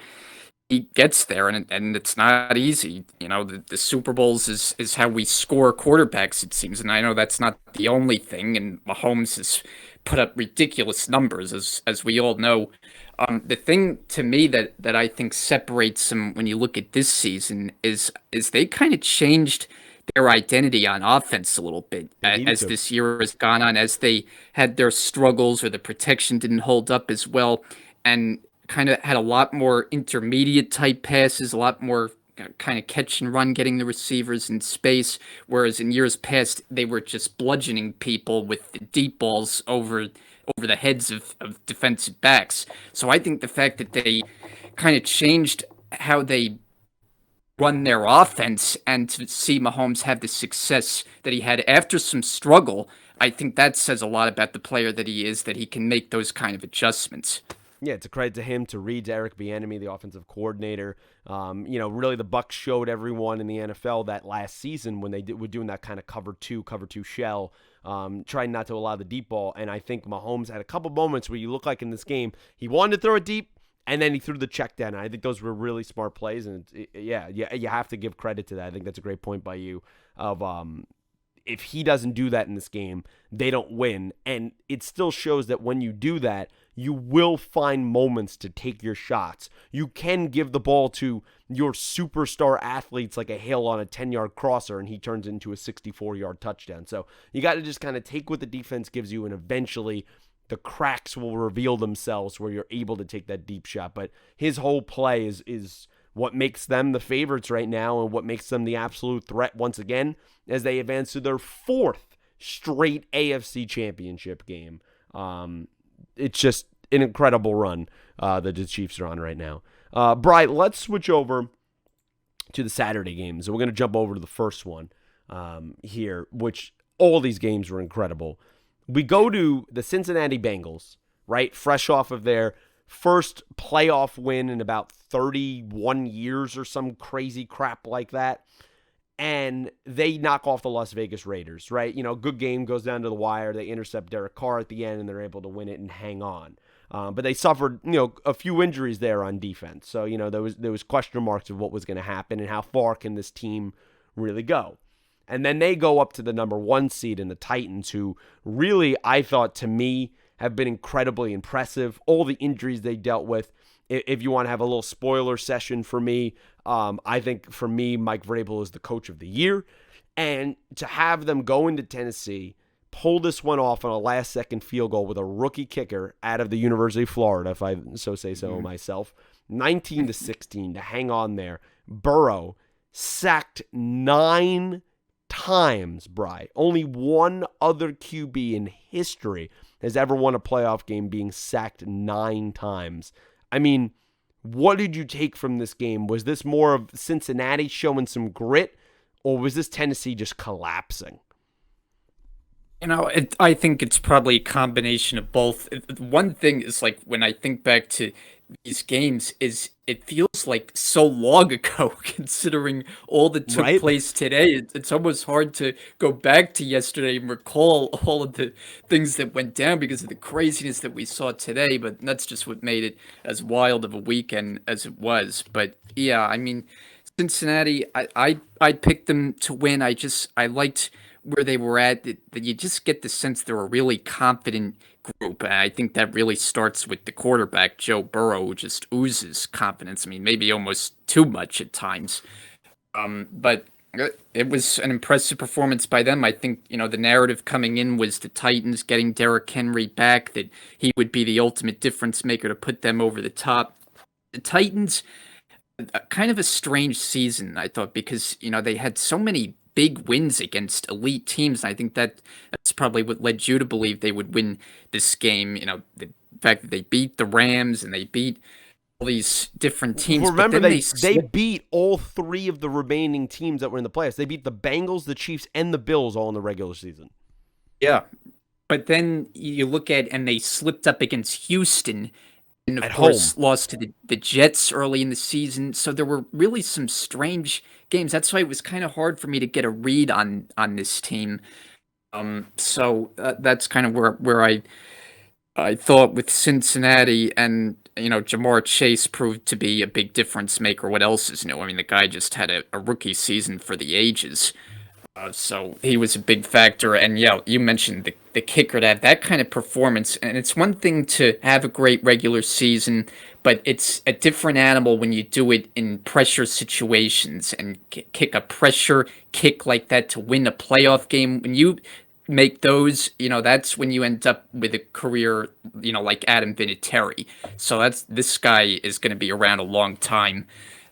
he gets there, and it's not easy. The Super Bowls is how we score quarterbacks, it seems, and I know that's not the only thing. And Mahomes has put up ridiculous numbers, as we all know. The thing to me that I think separates them when you look at this season is they kind of changed their identity on offense a little bit They needed as to. this year has gone on, as they had their struggles or the protection didn't hold up as well, and kind of had a lot more intermediate type passes, a lot more kind of catch and run, getting the receivers in space, whereas in years past they were just bludgeoning people with the deep balls over the heads of defensive backs. So I think the fact that they kind of changed how they run their offense and to see Mahomes have the success that he had after some struggle, I think that says a lot about the player that he is, that he can make those kind of adjustments. Yeah, it's a credit to him, to Reed, to Eric Bieniemy, the offensive coordinator. Really, the Bucks showed everyone in the NFL that last season when were doing that kind of cover two shell, trying not to allow the deep ball. And I think Mahomes had a couple moments where you look like in this game he wanted to throw it deep, and then he threw the check down. And I think those were really smart plays, and you have to give credit to that. I think that's a great point by you. If he doesn't do that in this game, they don't win. And it still shows that when you do that, you will find moments to take your shots. You can give the ball to your superstar athletes like a Hill on a 10-yard crosser, and he turns into a 64-yard touchdown. So you got to just kind of take what the defense gives you, and eventually the cracks will reveal themselves where you're able to take that deep shot. But his whole play is what makes them the favorites right now and what makes them the absolute threat once again as they advance to their fourth straight AFC championship game. It's just an incredible run that the Chiefs are on right now. Bri, let's switch over to the Saturday games. And we're going to jump over to the first one here, which all these games were incredible. We go to the Cincinnati Bengals, right? Fresh off of their first playoff win in about 31 years or some crazy crap like that. And they knock off the Las Vegas Raiders, right? Good game, goes down to the wire. They intercept Derek Carr at the end, and they're able to win it and hang on. But they suffered, a few injuries there on defense. So, there was question marks of what was going to happen and how far can this team really go. And then they go up to the number 1 seed in the Titans, who really, I thought, to me, have been incredibly impressive. All the injuries they dealt with. If you want to have a little spoiler session for me, I think for me, Mike Vrabel is the coach of the year. And to have them go into Tennessee, pull this one off on a last-second field goal with a rookie kicker out of the University of Florida, if I so say so myself, 19-16 to hang on there. Burrow sacked 9 times, Bri. Only one other QB in history has ever won a playoff game being sacked 9 times. I mean, what did you take from this game? Was this more of Cincinnati showing some grit, or was this Tennessee just collapsing? I think it's probably a combination of both. One thing is, like, when I think back to these games, is it feels like so long ago, considering all that took place today. It's almost hard to go back to yesterday and recall all of the things that went down because of the craziness that we saw today. But that's just what made it as wild of a weekend as it was. But yeah, I mean, Cincinnati, I picked them to win. I liked where they were at. That you just get the sense they're a really confident group. And I think that really starts with the quarterback, Joe Burrow, who just oozes confidence. I mean, maybe almost too much at times. But it was an impressive performance by them. I think, the narrative coming in was the Titans getting Derrick Henry back, that he would be the ultimate difference maker to put them over the top. The Titans, kind of a strange season, I thought, because, they had so many big wins against elite teams. And I think that's probably what led you to believe they would win this game. The fact that they beat the Rams and they beat all these different teams. Remember, they beat all 3 of the remaining teams that were in the playoffs. They beat the Bengals, the Chiefs, and the Bills all in the regular season. Yeah. But then you look at, and they slipped up against Houston, and of course lost to the Jets early in the season. So there were really some strange games. That's why it was kind of hard for me to get a read on this team. So that's kind of where I thought with Cincinnati, and Jamar Chase proved to be a big difference maker. What else is new? I mean, the guy just had a rookie season for the ages. So he was a big factor. And yeah, you mentioned the kicker to have that kind of performance. And it's one thing to have a great regular season, but it's a different animal when you do it in pressure situations and kick a pressure kick like that to win a playoff game. When you make those, that's when you end up with a career, like Adam Vinatieri. So this guy is going to be around a long time.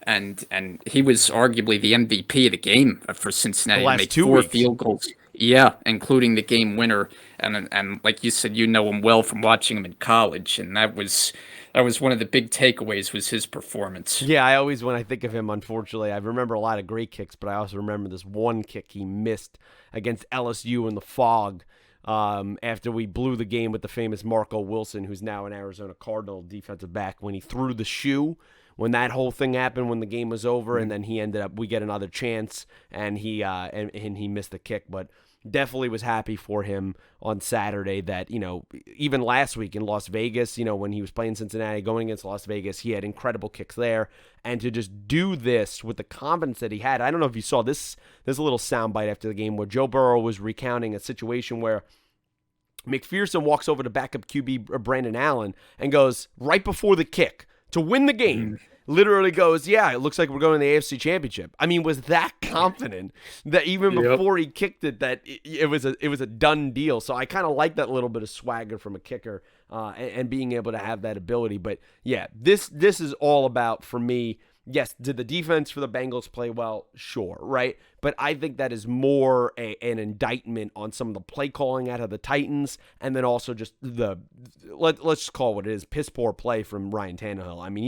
and he was arguably the MVP of the game for The Cincinnati to last make 2 weeks. 4 field goals. Yeah, including the game winner, and like you said, you know him well from watching him in college, and that was one of the big takeaways was his performance. Yeah, I always, when I think of him, unfortunately, I remember a lot of great kicks, but I also remember this one kick he missed against LSU in the fog after we blew the game with the famous Marco Wilson, who's now an Arizona Cardinal defensive back, when he threw the shoe. When that whole thing happened, when the game was over, and then he ended up, we get another chance, and and he missed the kick, but definitely was happy for him on Saturday that, even last week in Las Vegas, when he was playing Cincinnati, going against Las Vegas, he had incredible kicks there. And to just do this with the confidence that he had, I don't know if you saw this, there's a little soundbite after the game where Joe Burrow was recounting a situation where McPherson walks over to backup QB Brandon Allen and goes, right before the kick, to win the game, literally goes, yeah, it looks like we're going to the AFC Championship. I mean, was that confident that even Yep. before he kicked it, that it was a done deal. So I kind of like that little bit of swagger from a kicker and being able to have that ability. But yeah, this is all about, for me, yes, did the defense for the Bengals play well? Sure, right? But I think that is more an indictment on some of the play calling out of the Titans, and then also just let's just call it what it is, piss poor play from Ryan Tannehill. I mean,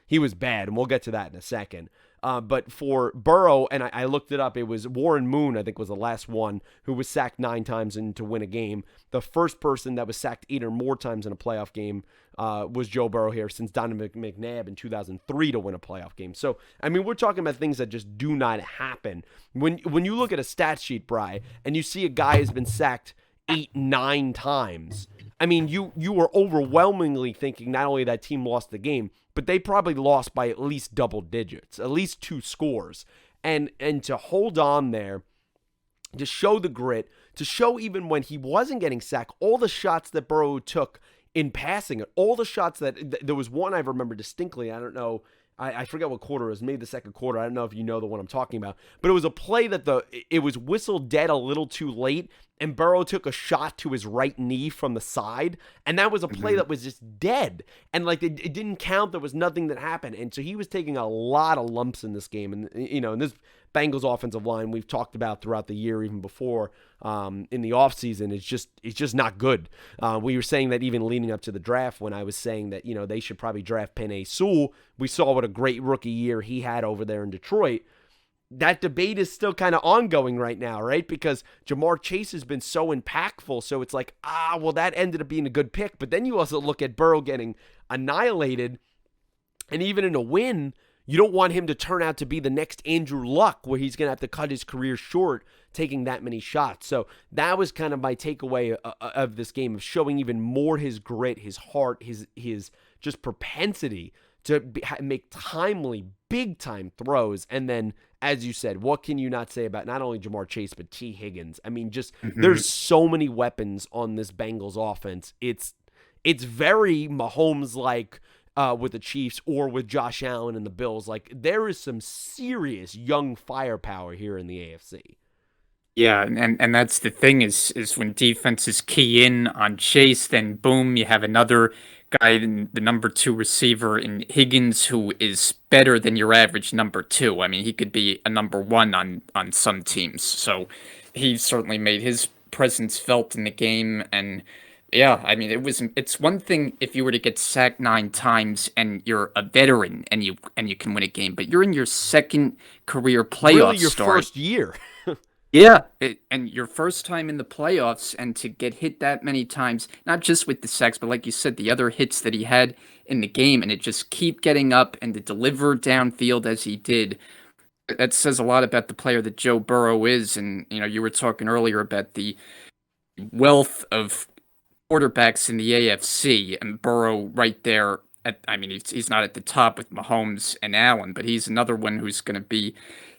he was bad, and we'll get to that in a second. But for Burrow, and I looked it up, it was Warren Moon, I think was the last one, who was sacked 9 times to win a game. The first person that was sacked 8 or more times in a playoff game was Joe Burrow here since Donovan McNabb in 2003 to win a playoff game. So, I mean, we're talking about things that just do not happen. When you look at a stat sheet, Bri, and you see a guy has been sacked 8, 9 times, I mean, you were overwhelmingly thinking not only that team lost the game, but they probably lost by at least double digits, at least 2 scores. And to hold on there, to show the grit, to show even when he wasn't getting sacked, all the shots that Burrow took in passing it, all the shots there was one I remember distinctly. I don't know. I forget what quarter it was, maybe the second quarter. I don't know if you know the one I'm talking about. But it was a play that it was whistled dead a little too late, and Burrow took a shot to his right knee from the side, and that was a play that was just dead. And like it didn't count. There was nothing that happened. And so he was taking a lot of lumps in this game. And, and this Bengals offensive line we've talked about throughout the year, even before in the offseason, it's just not good. We were saying that even leading up to the draft, when I was saying that, they should probably draft Penei Sewell. We saw what a great rookie year he had over there in Detroit. That debate is still kind of ongoing right now, right? Because Jamar Chase has been so impactful. So it's like, well, that ended up being a good pick. But then you also look at Burrow getting annihilated. And even in a win, you don't want him to turn out to be the next Andrew Luck, where he's going to have to cut his career short taking that many shots. So that was kind of my takeaway of this game, of showing even more his grit, his heart, his just propensity to make timely, big-time throws. And then, as you said, what can you not say about not only Jamar Chase, but T. Higgins? I mean, just there's so many weapons on this Bengals offense. It's very Mahomes-like with the Chiefs or with Josh Allen and the Bills. Like, there is some serious young firepower here in the AFC. Yeah, and that's the thing is when defenses key in on Chase, then boom, you have another guy, the number 2 receiver in Higgins, who is better than your average number 2. I mean, he could be a number 1 on some teams. So he certainly made his presence felt in the game. And yeah, I mean, it's one thing if you were to get sacked 9 times and you're a veteran and you can win a game, but you're in your second career playoff Really, your start. first year. Yeah, and your first time in the playoffs, and to get hit that many times, not just with the sacks, but like you said, the other hits that he had in the game, and it just keep getting up and to deliver downfield as he did, that says a lot about the player that Joe Burrow is. And, you were talking earlier about the wealth of quarterbacks in the AFC, and Burrow right there. I mean, he's not at the top with Mahomes and Allen, but he's another one who's going to be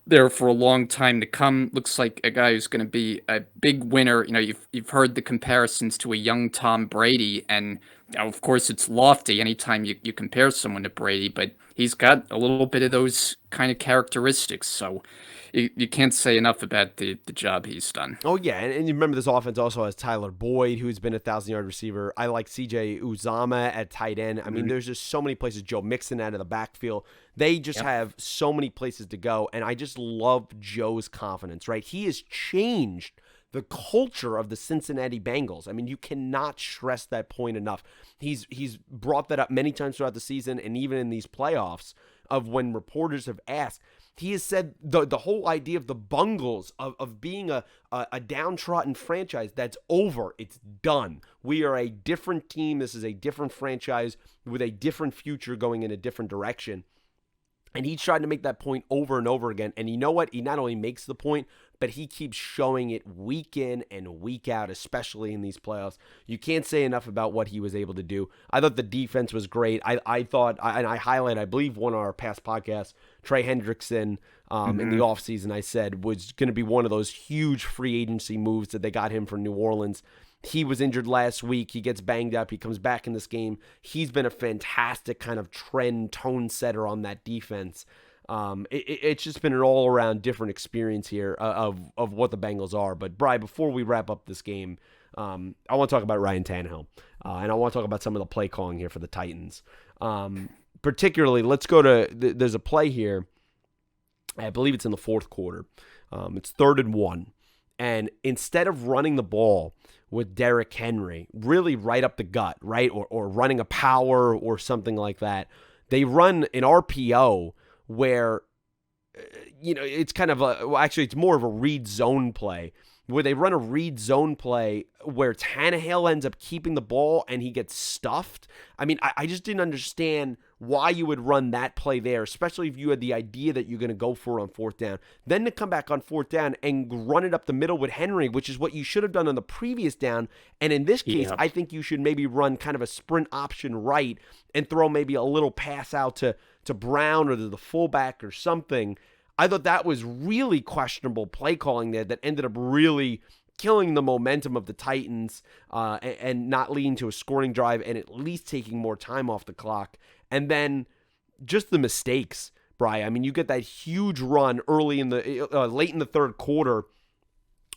there for a long time to come. Looks like a guy who's going to be a big winner. You've heard the comparisons to a young Tom Brady, and Now, of course, it's lofty anytime you compare someone to Brady, but he's got a little bit of those kind of characteristics. So you can't say enough about the job he's done. Oh yeah, and you remember this offense also has Tyler Boyd, who's been a 1,000-yard receiver. I like C.J. Uzama at tight end. I mean, Mhm. there's just so many places. Joe Mixon out of the backfield. They just Yep. have so many places to go, and I just love Joe's confidence. Right, he has changed the culture of the Cincinnati Bengals. I mean, you cannot stress that point enough. He's brought that up many times throughout the season, and even in these playoffs, of when reporters have asked. He has said the whole idea of the Bungles of being a downtrodden franchise, that's over. It's done. We are a different team. This is a different franchise with a different future going in a different direction. And he's trying to make that point over and over again. And you know what? He not only makes the point, but he keeps showing it week in and week out, especially in these playoffs. You can't say enough about what he was able to do. I thought the defense was great. I thought, and I highlight, I believe, one of our past podcasts, Trey Hendrickson in the Hmm. offseason, I said, was going to be one of those huge free agency moves that they got him for New Orleans. He was injured last week. He gets banged up. He comes back in this game. He's been a fantastic kind of trend tone setter on that defense. It's just been an all around different experience here of what the Bengals are. But Bri, before we wrap up this game, I want to talk about Ryan Tannehill, and I want to talk about some of the play calling here for the Titans. Particularly, let's go to there's a play here. I believe it's in the fourth quarter. It's 3rd and 1. And instead of running the ball with Derrick Henry, really right up the gut, right? Or running a power or something like that, they run an RPO where, it's kind of actually, it's more of a read zone play where they run a read zone play where Tannehill ends up keeping the ball and he gets stuffed. I mean, I just didn't understand why you would run that play there, especially if you had the idea that you're going to go for it on 4th down. Then to come back on 4th down and run it up the middle with Henry, which is what you should have done on the previous down. And in this case, Yeah. I think you should maybe run kind of a sprint option right and throw maybe a little pass out to Brown or to the fullback or something. I thought that was really questionable play calling there that ended up really killing the momentum of the Titans and not leading to a scoring drive and at least taking more time off the clock. And then just the mistakes, Bri. I mean, you get that huge run early in the late in the 3rd quarter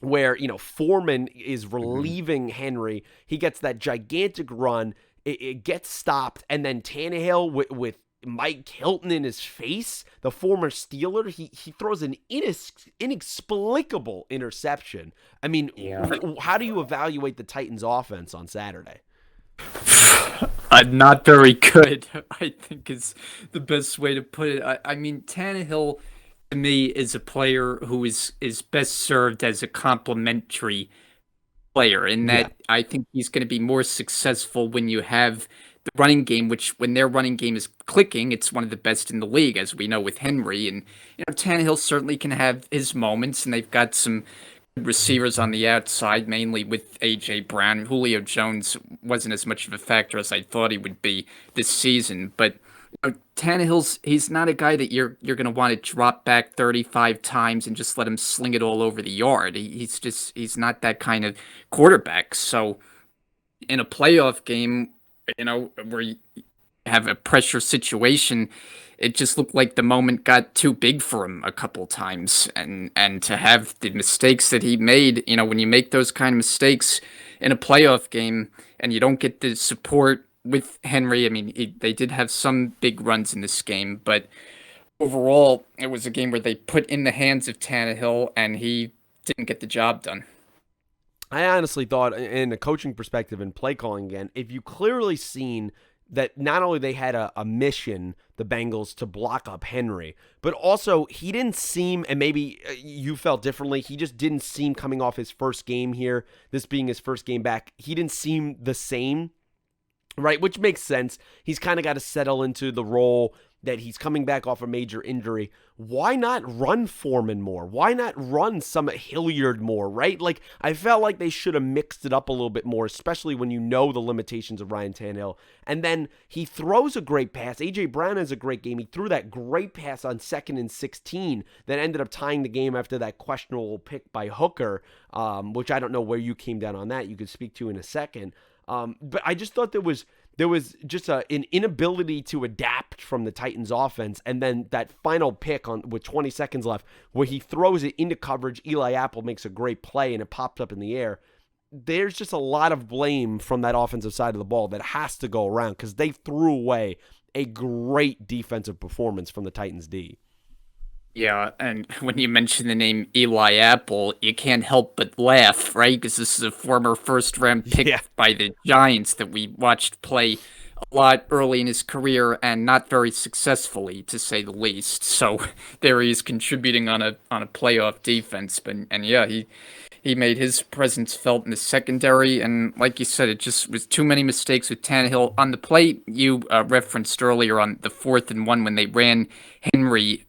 where Foreman is Hmm. relieving Henry. He gets that gigantic run. It gets stopped, and then Tannehill with Mike Hilton in his face, the former Steeler, he throws an inexplicable interception. I mean, Yeah. how do you evaluate the Titans' offense on Saturday? Not very good, I think is the best way to put it. I mean, Tannehill to me is a player who is best served as a complementary player, in Yeah. that I think he's going to be more successful when you have the running game, which when their running game is clicking, it's one of the best in the league, as we know with Henry. And Tannehill certainly can have his moments, and they've got some good receivers on the outside, mainly with AJ Brown. Julio Jones wasn't as much of a factor as I thought he would be this season, but he's not a guy that you're going to want to drop back 35 times and just let him sling it all over the yard. He's not that kind of quarterback. So in a playoff game, where you have a pressure situation, it just looked like the moment got too big for him a couple times, and to have the mistakes that he made, when you make those kind of mistakes in a playoff game and you don't get the support with Henry. I mean, they did have some big runs in this game, but overall, it was a game where they put in the hands of Tannehill and he didn't get the job done. I honestly thought, in a coaching perspective and play calling again, if you clearly seen that not only they had a mission, the Bengals, to block up Henry, but also he didn't seem, and maybe you felt differently, he just didn't seem, coming off his first game here, this being his first game back, he didn't seem the same, right? Which makes sense. He's kind of got to settle into the role that he's coming back off a major injury. Why not run Foreman more? Why not run some Hilliard more, right? Like, I felt like they should have mixed it up a little bit more, especially when you know the limitations of Ryan Tannehill. And then he throws a great pass. A.J. Brown has a great game. He threw that great pass on 2nd and 16 that ended up tying the game after that questionable pick by Hooker, which I don't know where you came down on that. You could speak to in a second. But I just thought there was there was just an inability to adapt from the Titans offense. And then that final pick with 20 seconds left where he throws it into coverage, Eli Apple makes a great play and it pops up in the air. There's just a lot of blame from that offensive side of the ball that has to go around because they threw away a great defensive performance from the Titans D. Yeah, and when you mention the name Eli Apple, you can't help but laugh, right? Because this is a former first-round pick by the Giants that we watched play a lot early in his career and not very successfully, to say the least. So there he is contributing on a playoff defense, and yeah, he made his presence felt in the secondary, and like you said, it just was too many mistakes with Tannehill. On the play you referenced earlier on the 4th and 1 when they ran Henry,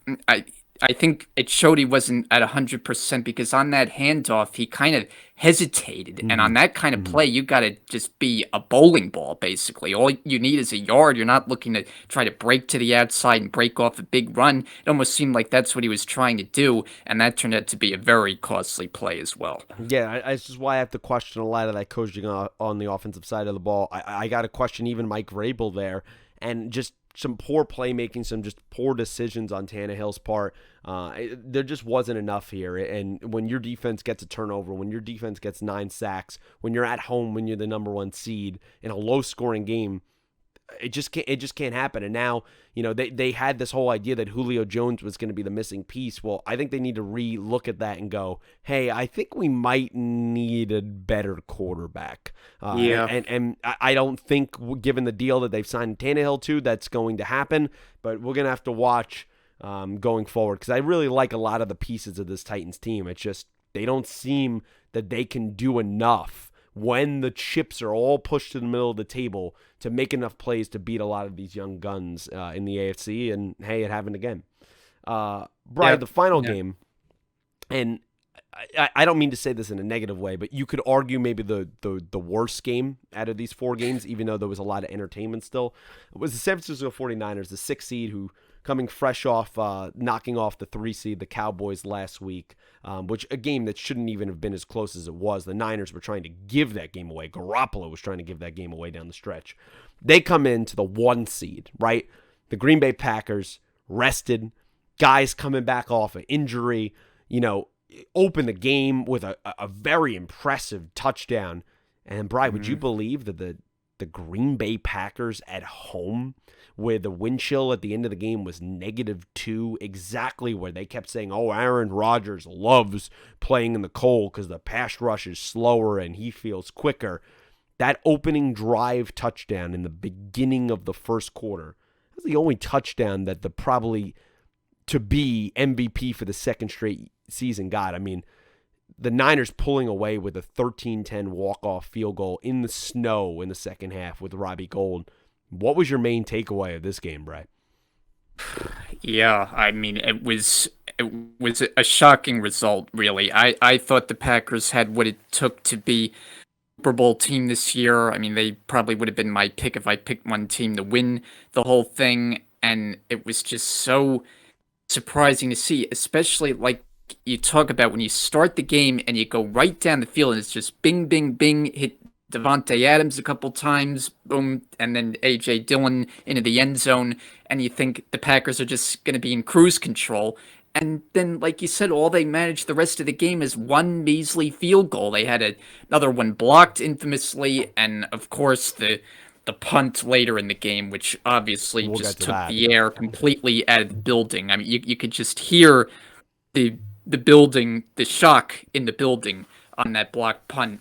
I think it showed he wasn't at 100% because on that handoff, he kind of hesitated. And on that kind of play, you got to just be a bowling ball, basically. All you need is a yard. You're not looking to try to break to the outside and break off a big run. It almost seemed like that's what he was trying to do, and that turned out to be a very costly play as well. Yeah, that's just why I have to question a lot of that coaching on the offensive side of the ball. I got to question even Mike Vrabel there, and just some poor playmaking, some just poor decisions on Tannehill's part. There just wasn't enough here. And when your defense gets a turnover, when your defense gets 9 sacks, when you're at home, when you're the number 1 seed in a low-scoring game, it just can't happen. And now, they had this whole idea that Julio Jones was going to be the missing piece. Well, I think they need to re-look at that and go, hey, I think we might need a better quarterback. And I don't think, given the deal that they've signed Tannehill to, that's going to happen. But we're going to have to watch going forward because I really like a lot of the pieces of this Titans team. It's just they don't seem that they can do enough when the chips are all pushed to the middle of the table to make enough plays to beat a lot of these young guns in the AFC. And, hey, it happened again. Brian, the final game, and I don't mean to say this in a negative way, but you could argue maybe the worst game out of these 4 games, even though there was a lot of entertainment still, it was the San Francisco 49ers, the 6th seed, who coming fresh off knocking off the 3 seed, the Cowboys, last week, which a game that shouldn't even have been as close as it was. The Niners were trying to give that game away. Garoppolo was trying to give that game away down the stretch. They come into the 1 seed, right? The Green Bay Packers, rested, guys coming back off an injury, open the game with a very impressive touchdown. And, Brian, would you believe that the Green Bay Packers at home, where the wind chill at the end of the game was -2, exactly where they kept saying, oh, Aaron Rodgers loves playing in the cold because the pass rush is slower and he feels quicker. That opening drive touchdown in the beginning of the first quarter was the only touchdown that the probably to be MVP for the second straight season got. I mean, the Niners pulling away with a 13-10 walk-off field goal in the snow in the second half with Robbie Gould. What was your main takeaway of this game, Bray? Yeah, I mean, it was a shocking result, really. I thought the Packers had what it took to be a Super Bowl team this year. I mean, they probably would have been my pick if I picked one team to win the whole thing, and it was just so surprising to see, especially like you talk about when you start the game and you go right down the field and it's just bing, bing, bing, hit Devontae Adams a couple times, boom, and then A.J. Dillon into the end zone, and you think the Packers are just going to be in cruise control. And then, like you said, all they managed the rest of the game is one measly field goal. They had another one blocked infamously, and of course the punt later in the game, which obviously just took the air completely out of the building. I mean, you could just hear the building, the shock in the building on that blocked punt.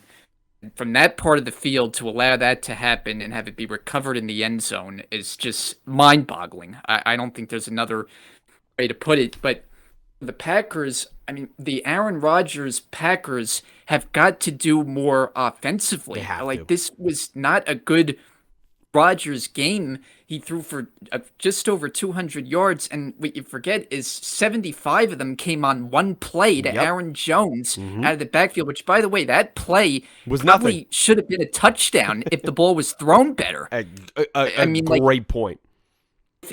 From that part of the field to allow that to happen and have it be recovered in the end zone is just mind-boggling. I don't think there's another way to put it, but the Packers, I mean, the Aaron Rodgers Packers have got to do more offensively. This was not a good Rodgers game. He threw for just over 200 yards, and what you forget is 75 of them came on one play to Aaron Jones out of the backfield, which, by the way, that play was probably nothing. Should have been a touchdown if the ball was thrown better. I mean, great point.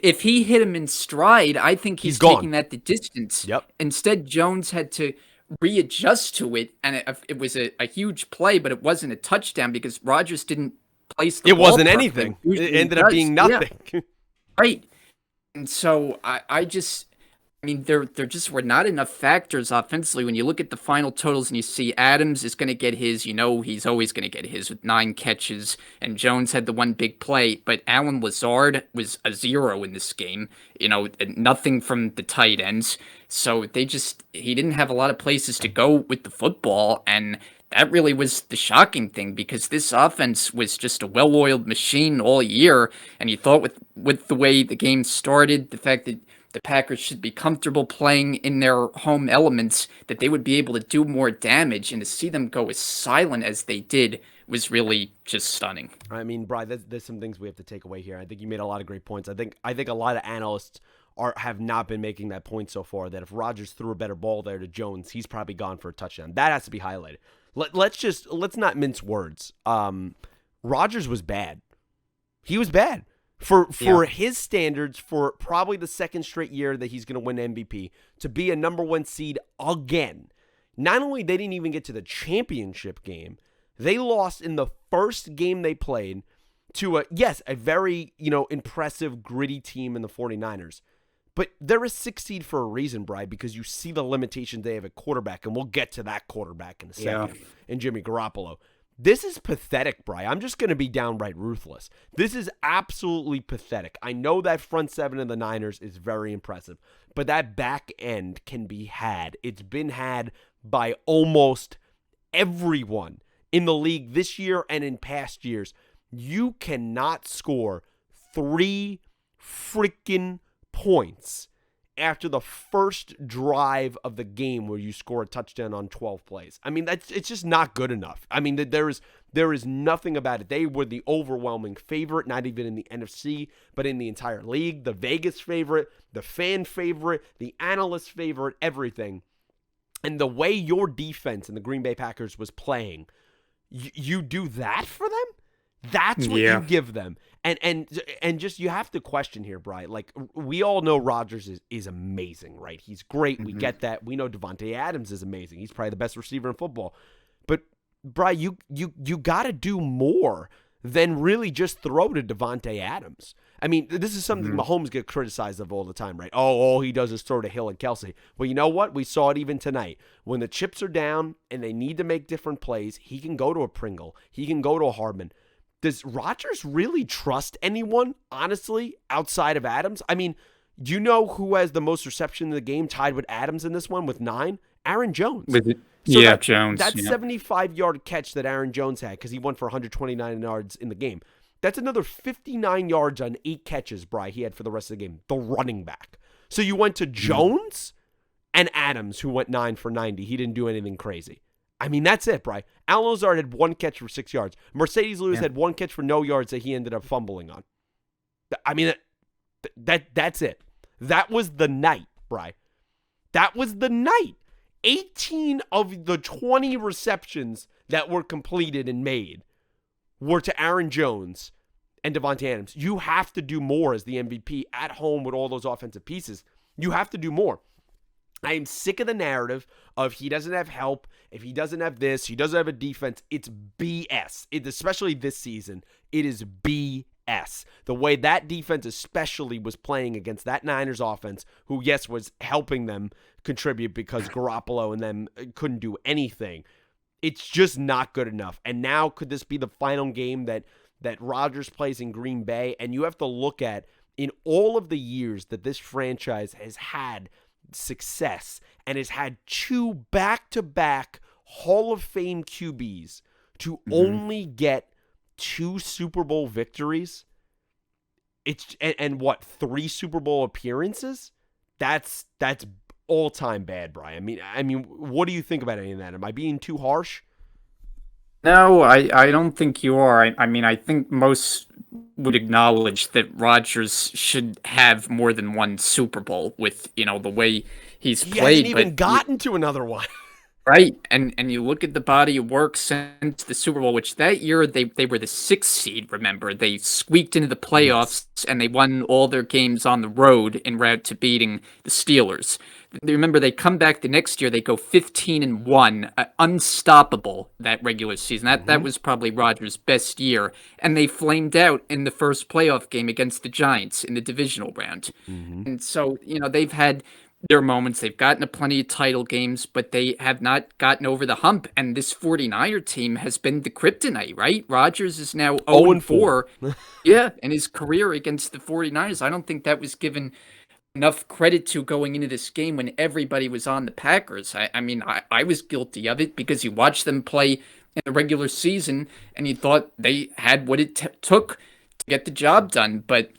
If he hit him in stride, I think he's taking that the distance. Yep. Instead, Jones had to readjust to it, and it was a huge play, but it wasn't a touchdown because Rodgers didn't place the It ball wasn't perfectly. anything. It Usually ended up does. being Yeah, nothing. right. And so I mean, there just were not enough factors offensively. When you look at the final totals and you see Adams is going to get his, he's always going to get his with 9 catches, and Jones had the one big play, but Alan Lazard was a zero in this game, and nothing from the tight ends. So he didn't have a lot of places to go with the football, and that really was the shocking thing because this offense was just a well-oiled machine all year, and you thought with the way the game started, the fact that the Packers should be comfortable playing in their home elements, that they would be able to do more damage, and to see them go as silent as they did was really just stunning. I mean, Brian, there's some things we have to take away here. I think you made a lot of great points. I think a lot of analysts have not been making that point so far, that if Rodgers threw a better ball there to Jones, he's probably gone for a touchdown. That has to be highlighted. Let's not mince words. Rodgers was bad. He was bad. For his standards, for probably the second straight year that he's going to win MVP, to be a number one seed again. Not only they didn't even get to the championship game, they lost in the first game they played to a very, impressive, gritty team in the 49ers. But they're a 6 seed for a reason, Bri, because you see the limitations they have at quarterback, and we'll get to that quarterback in a second, in Jimmy Garoppolo. This is pathetic, Bri. I'm just going to be downright ruthless. This is absolutely pathetic. I know that front seven of the Niners is very impressive, but that back end can be had. It's been had by almost everyone in the league this year and in past years. You cannot score 3 freaking points after the first drive of the game where you score a touchdown on 12 plays. I mean, it's just not good enough. I mean, there is nothing about it. They were the overwhelming favorite, not even in the NFC, but in the entire league. The Vegas favorite, the fan favorite, the analyst favorite, everything. And the way your defense and the Green Bay Packers was playing, you do that for them? That's what you give them. And just, you have to question here, Brian. Like, we all know Rodgers is amazing, right? He's great. We get that. We know Davante Adams is amazing. He's probably the best receiver in football. But, Brian, you got to do more than really just throw to Davante Adams. I mean, this is something Mahomes get criticized of all the time, right? Oh, all he does is throw to Hill and Kelsey. Well, you know what? We saw it even tonight. When the chips are down and they need to make different plays, he can go to a Pringle. He can go to a Hardman. Does Rodgers really trust anyone, honestly, outside of Adams? I mean, do you know who has the most reception in the game, tied with Adams in this one with 9? Aaron Jones. Jones. That 75-yard catch that Aaron Jones had, because he went for 129 yards in the game. That's another 59 yards on 8 catches, Bri, he had for the rest of the game, the running back. So you went to Jones and Adams, who went 9 for 90. He didn't do anything crazy. I mean, that's it, Bri. Alan Lazard had 1 catch for 6 yards. Mercedes Lewis had 1 catch for no yards that he ended up fumbling on. I mean, that's it. That was the night, Bri. That was the night. 18 of the 20 receptions that were completed and made were to Aaron Jones and Davante Adams. You have to do more as the MVP at home with all those offensive pieces. You have to do more. I am sick of the narrative of he doesn't have help. If he doesn't have this, he doesn't have a defense. It's BS. Especially this season, it is BS. The way that defense especially was playing against that Niners offense, who, yes, was helping them contribute because Garoppolo and them couldn't do anything. It's just not good enough. And now, could this be the final game that Rodgers plays in Green Bay? And you have to look at, in all of the years that this franchise has had success and has had 2 back-to-back Hall of Fame QBs to only get 2 Super Bowl victories, and what, 3 Super Bowl appearances? That's all-time bad, Brian. I mean, what do you think about any of that? Am I being too harsh? No, I don't think you are. I mean, I think most would acknowledge that Rodgers should have more than 1 Super Bowl with, the way he's He played. hasn't even gotten to another one. Right, and you look at the body of work since the Super Bowl, which that year they were the sixth seed. Remember, they squeaked into the Yes. playoffs and they won all their games on the road en route to beating the Steelers. Remember, they come back the next year, they go 15-1, unstoppable that regular season. That Hmm. was probably Rodgers' best year, and they flamed out in the first playoff game against the Giants in the divisional round. Hmm. And so, they've had their moments. They've gotten to plenty of title games, but they have not gotten over the hump. And this 49er team has been the kryptonite, right? Rodgers is now 0 0 and and 4. 4. Yeah, in his career against the 49ers. I don't think that was given enough credit to going into this game when everybody was on the Packers. I mean, I was guilty of it because you watched them play in the regular season and you thought they had what it took to get the job done. But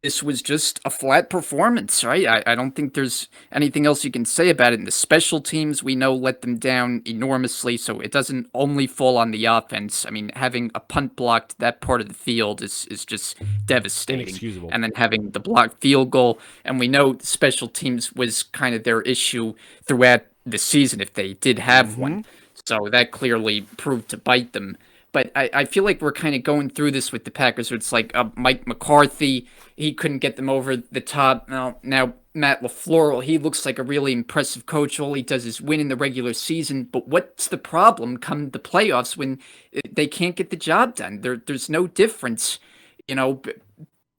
this was just a flat performance, right? I don't think there's anything else you can say about it. And the special teams, we know, let them down enormously, so it doesn't only fall on the offense. I mean, having a punt blocked that part of the field is just devastating. Inexcusable. And then having the blocked field goal, and we know special teams was kind of their issue throughout the season if they did have one. Hmm. So that clearly proved to bite them. But I feel like we're kind of going through this with the Packers, where it's like Mike McCarthy, he couldn't get them over the top. Now Matt LaFleur, he looks like a really impressive coach. All he does is win in the regular season. But what's the problem come the playoffs when they can't get the job done? There's no difference, you know,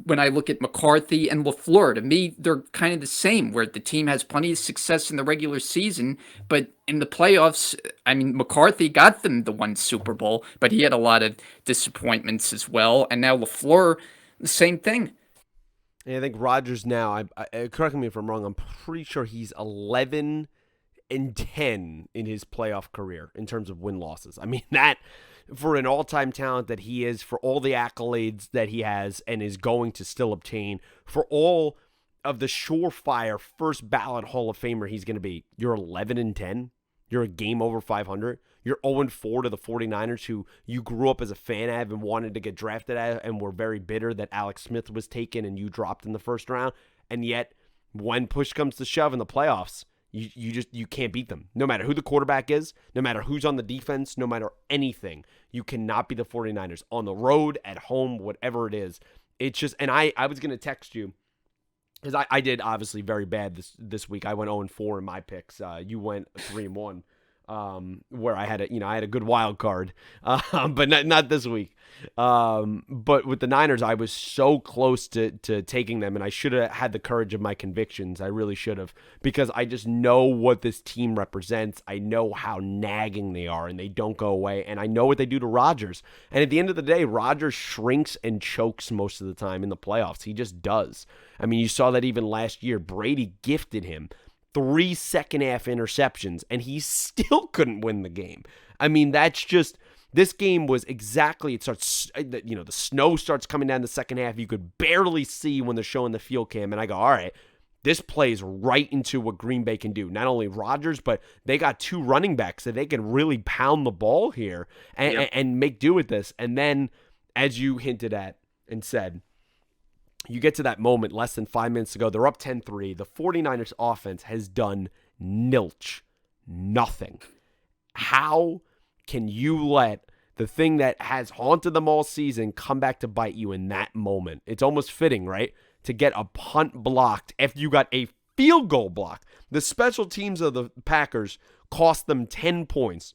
when I look at McCarthy and LaFleur. To me, they're kind of the same, where the team has plenty of success in the regular season, but in the playoffs, I mean, McCarthy got them the one Super Bowl, but he had a lot of disappointments as well. And now LaFleur, the same thing. And I think Rodgers now, correct me if I'm wrong, I'm pretty sure he's 11-10 in his playoff career in terms of win losses. I mean, that for an all-time talent that he is, for all the accolades that he has and is going to still obtain, for all of the surefire first ballot Hall of Famer he's going to be, you're 11-10. You're a game over 500. You're 0-4 to the 49ers, who you grew up as a fan of and wanted to get drafted at, and were very bitter that Alex Smith was taken and you dropped in the first round. And yet, when push comes to shove in the playoffs, you can't beat them. No matter who the quarterback is, no matter who's on the defense, no matter anything, you cannot beat the 49ers on the road, at home, whatever it is. It's just, and I was going to text you because I did obviously very bad this week. I went 0-4 in my picks. You went 3-1, where I had a good wild card, but not this week. But with the Niners, I was so close to taking them, and I should have had the courage of my convictions. I really should have, because I just know what this team represents. I know how nagging they are, and they don't go away. And I know what they do to Rodgers. And at the end of the day, Rodgers shrinks and chokes most of the time in the playoffs. He just does. I mean, you saw that even last year. Brady gifted him 3 second-half interceptions, and he still couldn't win the game. I mean, that's just... This game was exactly, it starts, the snow starts coming down the second half. You could barely see when they're showing the field cam. And I go, all right, this plays right into what Green Bay can do. Not only Rodgers, but they got 2 running backs that they can really pound the ball here and make do with this. And then, as you hinted at and said, you get to that moment less than 5 minutes ago. They're up 10-3. The 49ers offense has done nilch. Nothing. How can you let the thing that has haunted them all season come back to bite you in that moment? It's almost fitting, right? To get a punt blocked after you got a field goal blocked. The special teams of the Packers cost them 10 points,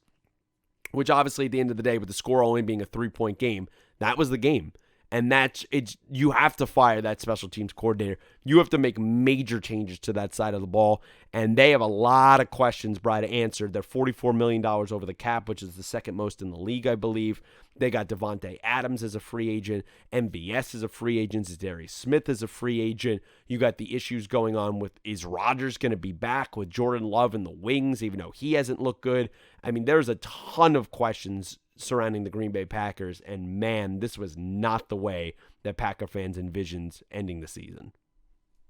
which obviously at the end of the day, with the score only being a 3-point game, that was the game. And you have to fire that special teams coordinator. You have to make major changes to that side of the ball. And they have a lot of questions, Brad, to answer. They're $44 million over the cap, which is the second most in the league, I believe. They got Devontae Adams as a free agent. MVS is a free agent. Darius Smith is a free agent. You got the issues going on with, is Rodgers going to be back with Jordan Love in the wings, even though he hasn't looked good? I mean, there's a ton of questions surrounding the Green Bay Packers, and man, this was not the way that Packer fans envisioned ending the season.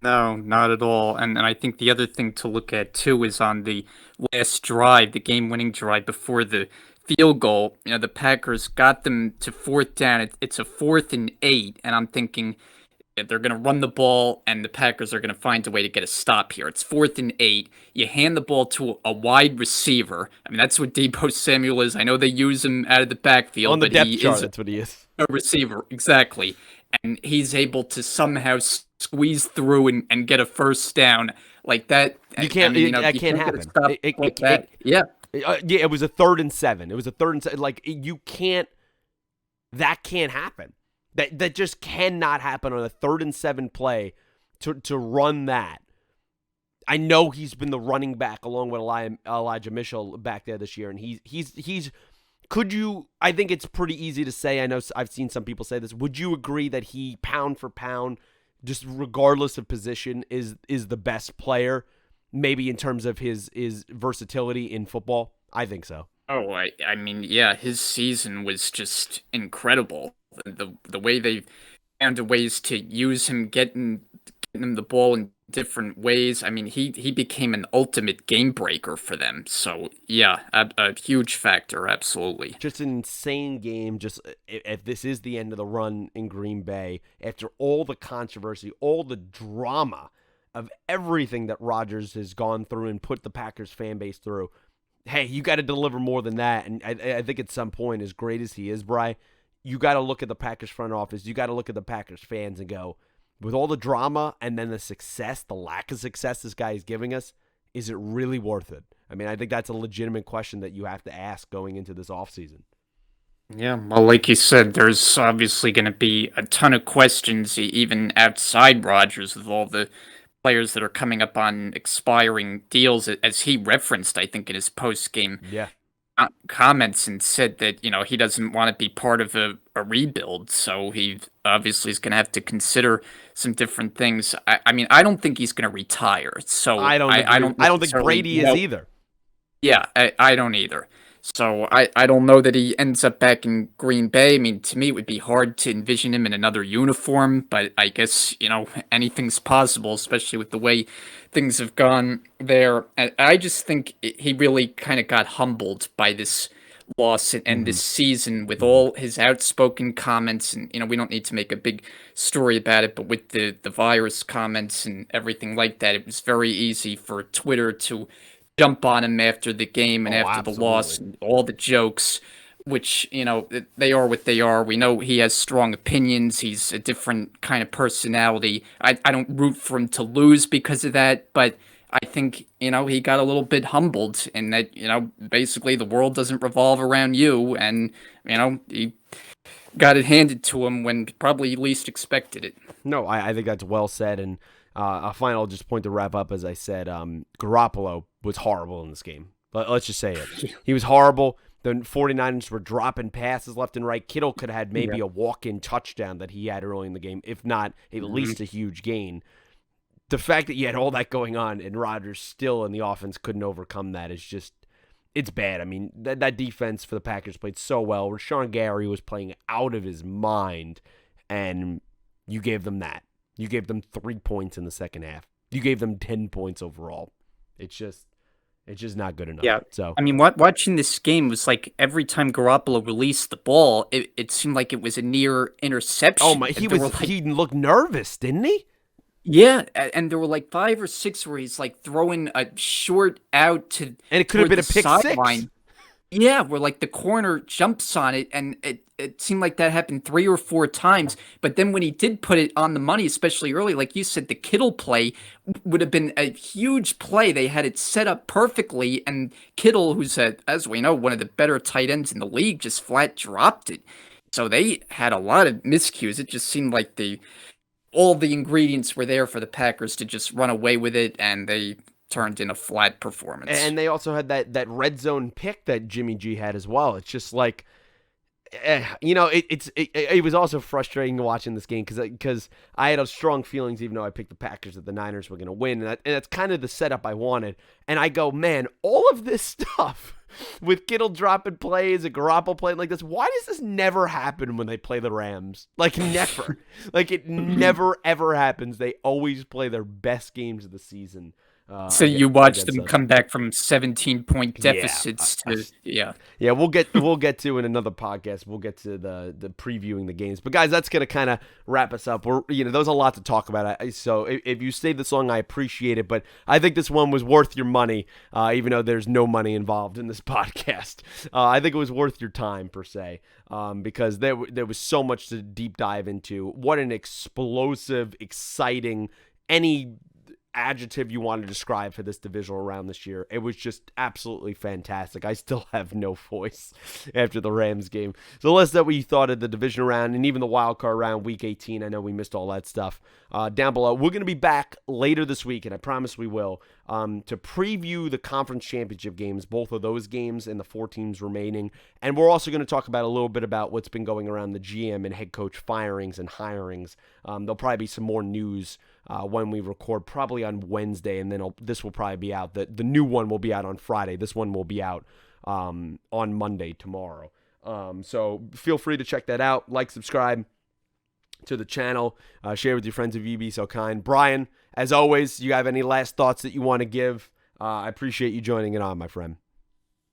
No, not at all. And I think the other thing to look at too is on the last drive, the game-winning drive before the field goal. The Packers got them to fourth down. It's a 4th and 8, and I'm thinking, they're going to run the ball, and the Packers are going to find a way to get a stop here. It's 4th and 8. You hand the ball to a wide receiver. I mean, that's what Deebo Samuel is. I know they use him out of the backfield, On the but depth he chart, is that's what he is. a receiver. Exactly. And he's able to somehow squeeze through and get a first down like that. You can't. I mean, That you can't can't get a happen. stop like that. Yeah. Yeah, it was a 3rd and 7. It was a 3rd and 7. Like, you can't. That can't happen. That just cannot happen on a 3rd and 7 play to run that. I know he's been the running back along with Elijah Mitchell back there this year, and he's. Could you? I think it's pretty easy to say. I know I've seen some people say this. Would you agree that he, pound for pound, just regardless of position, is the best player? Maybe in terms of his versatility in football? I think so. Oh, I mean, yeah, his season was just incredible. The way they found ways to use him, getting him the ball in different ways. I mean, he became an ultimate game breaker for them. So yeah, a huge factor, absolutely. Just an insane game. Just if this is the end of the run in Green Bay, after all the controversy, all the drama of everything that Rodgers has gone through and put the Packers fan base through, hey, you got to deliver more than that. And I think at some point, as great as he is, Bri, you got to look at the Packers front office. You got to look at the Packers fans and go, with all the drama and then the success, the lack of success this guy is giving us, is it really worth it? I mean, I think that's a legitimate question that you have to ask going into this offseason. Yeah, well, like you said, there's obviously going to be a ton of questions, even outside Rodgers, with all the players that are coming up on expiring deals, as he referenced, I think, in his post-game Yeah. comments, and said that, he doesn't want to be part of a rebuild, so he obviously is going to have to consider some different things. I mean, I don't think he's going to retire, so I don't think Brady is either. Yeah, I don't either. So I don't know that he ends up back in Green Bay. I mean, to me, it would be hard to envision him in another uniform, but I guess, anything's possible, especially with the way things have gone there. I just think he really kind of got humbled by this loss and this season with all his outspoken comments. And, we don't need to make a big story about it, but with the virus comments and everything like that, it was very easy for Twitter to jump on him after the game and after the loss and all the jokes, which, they are what they are. We know he has strong opinions. He's a different kind of personality. I don't root for him to lose because of that, but I think, he got a little bit humbled in that, basically the world doesn't revolve around you, and, he got it handed to him when probably least expected it. No, I think that's well said, and a final just point to wrap up, as I said, Garoppolo was horrible in this game. Let's just say it. He was horrible. The 49ers were dropping passes left and right. Kittle could have had maybe a walk-in touchdown that he had early in the game, if not at least a huge gain. The fact that you had all that going on and Rodgers still in the offense couldn't overcome that is just, it's bad. I mean, that defense for the Packers played so well. Rashawn Gary was playing out of his mind, and you gave them that. You gave them 3 points in the second half. You gave them 10 points overall. It's just not good enough. Yeah. So I mean, watching this game was like every time Garoppolo released the ball, it seemed like it was a near interception. Oh my, he looked nervous, didn't he? Yeah, and there were like 5 or 6 where he's like throwing a short out to, and it could have been a pick sideline. 6. Yeah, where like the corner jumps on it, and it seemed like that happened 3 or 4 times. But then when he did put it on the money, especially early, like you said, the Kittle play would have been a huge play. They had it set up perfectly, and Kittle, who's as we know, one of the better tight ends in the league, just flat dropped it. So they had a lot of miscues. It just seemed like all the ingredients were there for the Packers to just run away with it, and they turned in a flat performance. And they also had that red zone pick that Jimmy G had as well. It's just like, it was also frustrating watching this game because I had strong feelings, even though I picked the Packers, that the Niners were going to win. And that's kind of the setup I wanted. And I go, man, all of this stuff with Kittle dropping plays and Garoppolo playing like this, why does this never happen when they play the Rams? Like, never. Like, it never, ever happens. They always play their best games of the season So you watched against them us. come back from 17-point Yeah, deficits to yeah. yeah, we'll get to in another podcast. We'll get to the previewing the games. But guys, that's gonna kind of wrap us up. There's a lot to talk about. So if you stayed this long, I appreciate it. But I think this one was worth your money, even though there's no money involved in this podcast. I think it was worth your time per se, because there was so much to deep dive into. What an explosive, exciting, any adjective you want to describe for this divisional round this year. It was just absolutely fantastic. I still have no voice after the Rams game. So let's know what you thought of the divisional round and even the wild card round, week 18. I know we missed all that stuff down below. We're going to be back later this week, and I promise we will, to preview the conference championship games, both of those games and the 4 teams remaining. And we're also going to talk about a little bit about what's been going around the GM and head coach firings and hirings. There'll probably be some more news when we record, probably on Wednesday, and then this will probably be out. The new one will be out on Friday. This one will be out on Monday, tomorrow. So feel free to check that out. Like, subscribe to the channel. Share with your friends if you be so kind. Brian, as always, you have any last thoughts that you want to give? I appreciate you joining it on, my friend.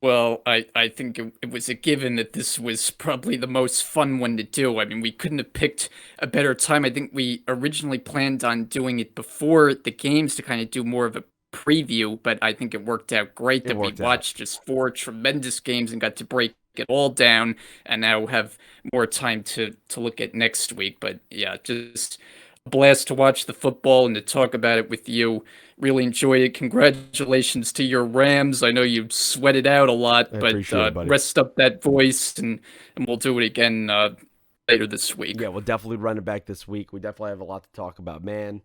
Well, I think it was a given that this was probably the most fun one to do. I mean, we couldn't have picked a better time. I think we originally planned on doing it before the games to kind of do more of a preview, but I think it worked out great that we watched just 4 tremendous games and got to break it all down, and now have more time to look at next week. But yeah, just a blast to watch the football and to talk about it with you. Really enjoyed it. Congratulations to your Rams. I know you sweated out a lot, but rest up that voice, and we'll do it again later this week. Yeah, we'll definitely run it back this week. We definitely have a lot to talk about, man.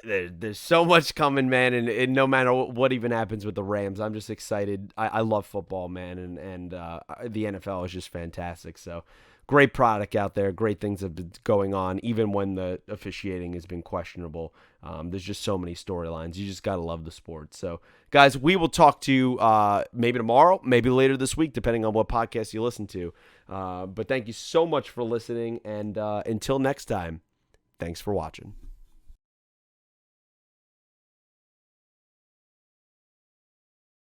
There's so much coming, man, and no matter what even happens with the Rams, I'm just excited. I love football, man, and the NFL is just fantastic. So great product out there. Great things have been going on, even when the officiating has been questionable. There's just so many storylines. You just got to love the sport. So, guys, we will talk to you maybe tomorrow, maybe later this week, depending on what podcast you listen to. But thank you so much for listening, and until next time, thanks for watching.